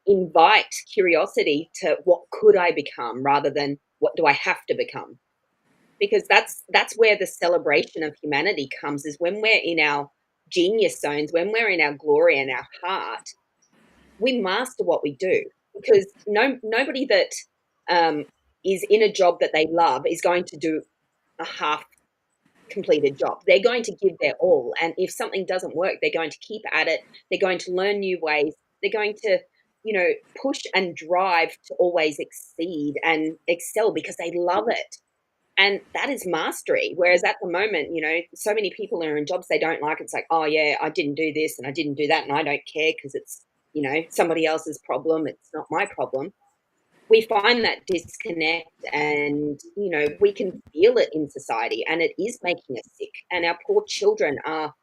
invite curiosity to what could I become rather than what do I have to become. Because that's where the celebration of humanity comes, is when we're in our genius zones, when we're in our glory and our heart, we master what we do. Because nobody that is in a job that they love is going to do a half completed job. They're going to give their all. And if something doesn't work, they're going to keep at it. They're going to learn new ways. They're going to, push and drive to always exceed and excel because they love it. And that is mastery. Whereas at the moment, so many people are in jobs they don't like. It's like, oh, yeah, I didn't do this and I didn't do that and I don't care because it's, somebody else's problem. It's not my problem. We find that disconnect, and we can feel it in society, and it is making us sick, and our poor children are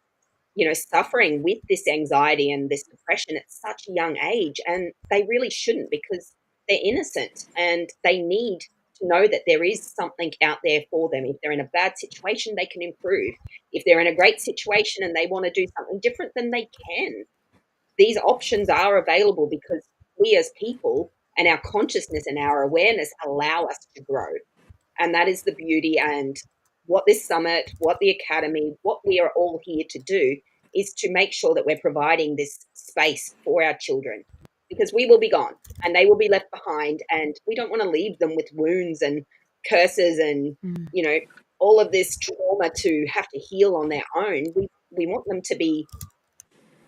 suffering with this anxiety and this depression at such a young age, and they really shouldn't, because they're innocent and they need to know that there is something out there for them. If they're in a bad situation, they can improve. If they're in a great situation and they want to do something different, then they can. These options are available because we as people and our consciousness and our awareness allow us to grow. And that is the beauty. And what this summit, what the academy, what we are all here to do is to make sure that we're providing this space for our children, because we will be gone and they will be left behind, and we don't want to leave them with wounds and curses and all of this trauma to have to heal on their own. We want them to be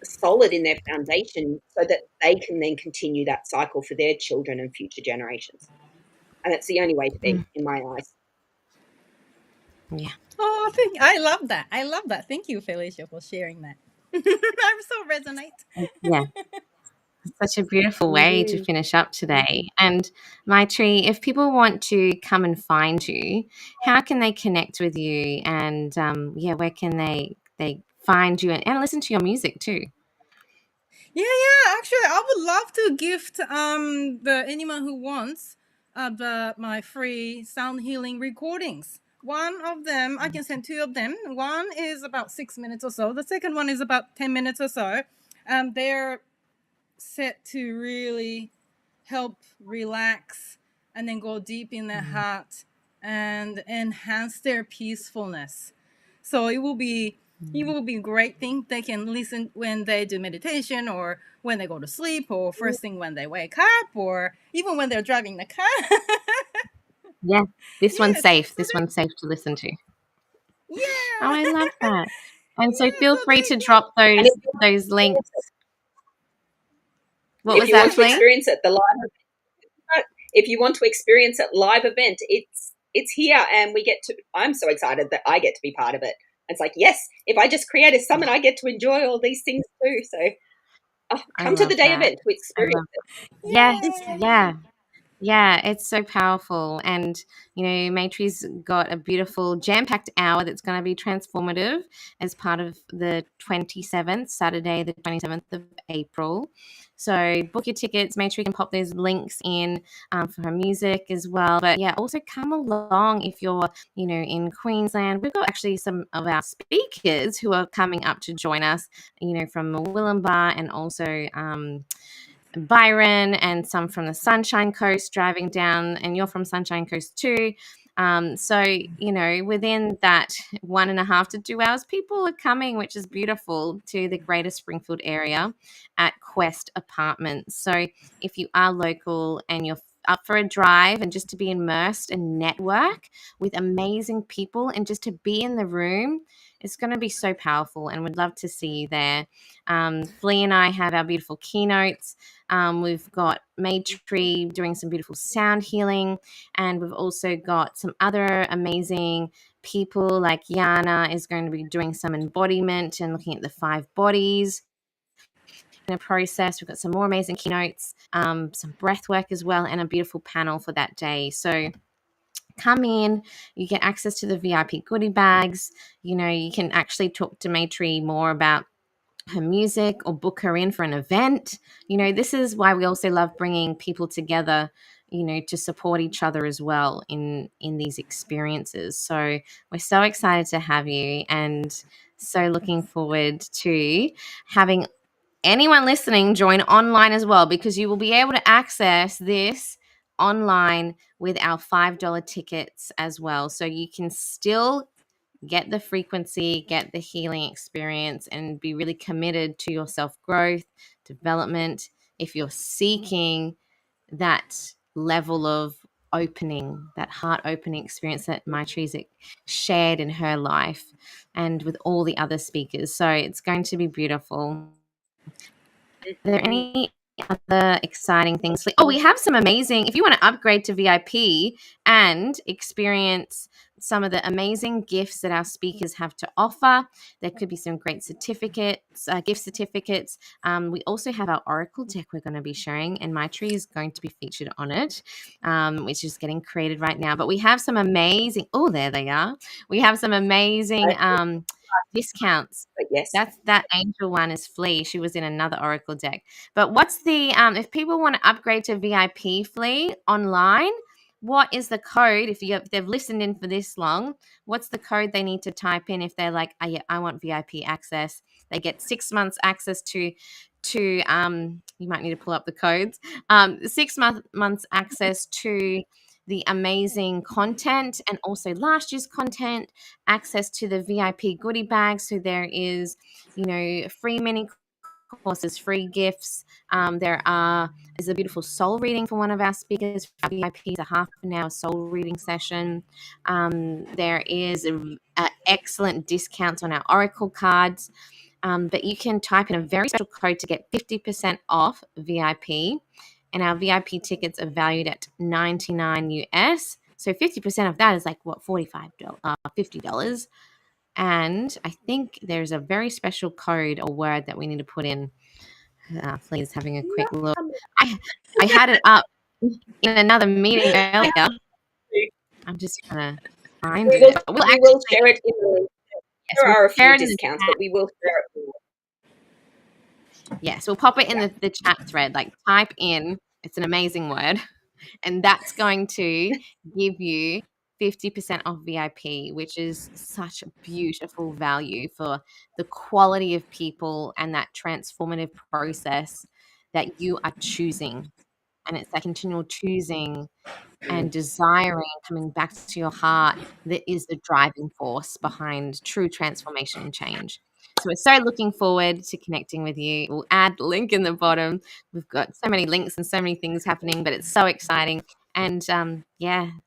solid in their foundation so that they can then continue that cycle for their children and future generations. And it's the only way to be, in my eyes. Yeah. Oh, I love that. I love that. Thank you, Felicia, for sharing that. I'm so resonate. Yeah. Such a beautiful way to finish up today. And Maitri, if people want to come and find you, how can they connect with you? And where can they find you and listen to your music too? Yeah. Actually, I would love to gift anyone who wants my free sound healing recordings. One of them, I can send two of them. One is about 6 minutes or so. The second one is about 10 minutes or so. They're set to really help relax and then go deep in their heart and enhance their peacefulness. So it will be a great thing. They can listen when they do meditation or when they go to sleep or first thing when they wake up or even when they're driving the car. Yeah. This one's Yes. safe. So This one's safe to listen to. yeah. Oh, I love that. And so Yeah, feel so free they to can. drop And if you, those links. What if was you that, want to Flee? experience it, the live, if you want to experience it live event, it's here, and we get to. I'm so excited that I get to be part of it. It's like, yes, if I just create a summit, I get to enjoy all these things too. So I come to the love day that. event to I love experience it. Yes, Yay. yeah. Yeah, it's so powerful. And, Maitri's got a beautiful jam-packed hour that's going to be transformative as part of the 27th, Saturday, the 27th of April. So book your tickets. Maitri can pop those links in for her music as well. But yeah, also come along if you're, in Queensland. We've got actually some of our speakers who are coming up to join us, from Willumbar and also Byron and some from the Sunshine Coast driving down, and you're from Sunshine Coast too. So, within that 1.5 to 2 hours, people are coming, which is beautiful, to the Greater Springfield area at Quest Apartments. So if you are local and you're up for a drive and just to be immersed and network with amazing people and just to be in the room, it's going to be so powerful, and we'd love to see you there. Flea and I have our beautiful keynotes. We've got Maitri doing some beautiful sound healing, and we've also got some other amazing people like Yana is going to be doing some embodiment and looking at the 5 bodies in a process. We've got some more amazing keynotes, some breath work as well, and a beautiful panel for that day. So come in, you get access to the VIP goodie bags. You can actually talk to Maitri more about her music or book her in for an event. This is why we also love bringing people together, to support each other as well in these experiences. So we're so excited to have you, and so looking forward to having anyone listening join online as well, because you will be able to access this online with our $5 tickets as well. So you can still get the frequency, get the healing experience, and be really committed to your self-growth, development. If you're seeking that level of opening, that heart opening experience that Maitri's shared in her life and with all the other speakers. So it's going to be beautiful. Are there any other exciting things? Oh, we have some amazing, if you want to upgrade to VIP and experience some of the amazing gifts that our speakers have to offer. There could be some great certificates, gift certificates. We also have our Oracle deck we're going to be sharing, and Maitri is going to be featured on it, which is getting created right now. But we have some amazing, oh, there they are. We have some amazing discounts. But yes, That angel one is Flea. She was in another Oracle deck. But what's the if people want to upgrade to VIP, Flea, online, what is the code if they've listened in for this long? What's the code they need to type in if they're like, oh, yeah, I want VIP access? They get 6 months access to you might need to pull up the codes. 6 months access to the amazing content and also last year's content, access to the VIP goodie bag. So there is, free mini courses, free gifts. There is a beautiful soul reading for one of our speakers. VIP is a half an hour soul reading session. There is excellent discounts on our Oracle cards. But you can type in a very special code to get 50% off VIP. And our VIP tickets are valued at $99 US. So 50% of that is like what, $45, $50. And I think there's a very special code or word that we need to put in. Please having a quick look. I had it up in another meeting earlier. I'm just trying to find we it. will share it in the link. Yes, There we'll are a share few it in the discounts, chat. but we will share it. Yes, we'll pop it in the chat thread. Like type in, it's an amazing word, and that's going to give you 50% off VIP, which is such a beautiful value for the quality of people and that transformative process that you are choosing. And it's that continual choosing and desiring, coming back to your heart, that is the driving force behind true transformation and change. So we're so looking forward to connecting with you. We'll add the link in the bottom. We've got so many links and so many things happening, but it's so exciting. And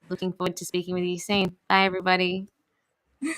looking forward to speaking with you soon. Bye, everybody. Bye.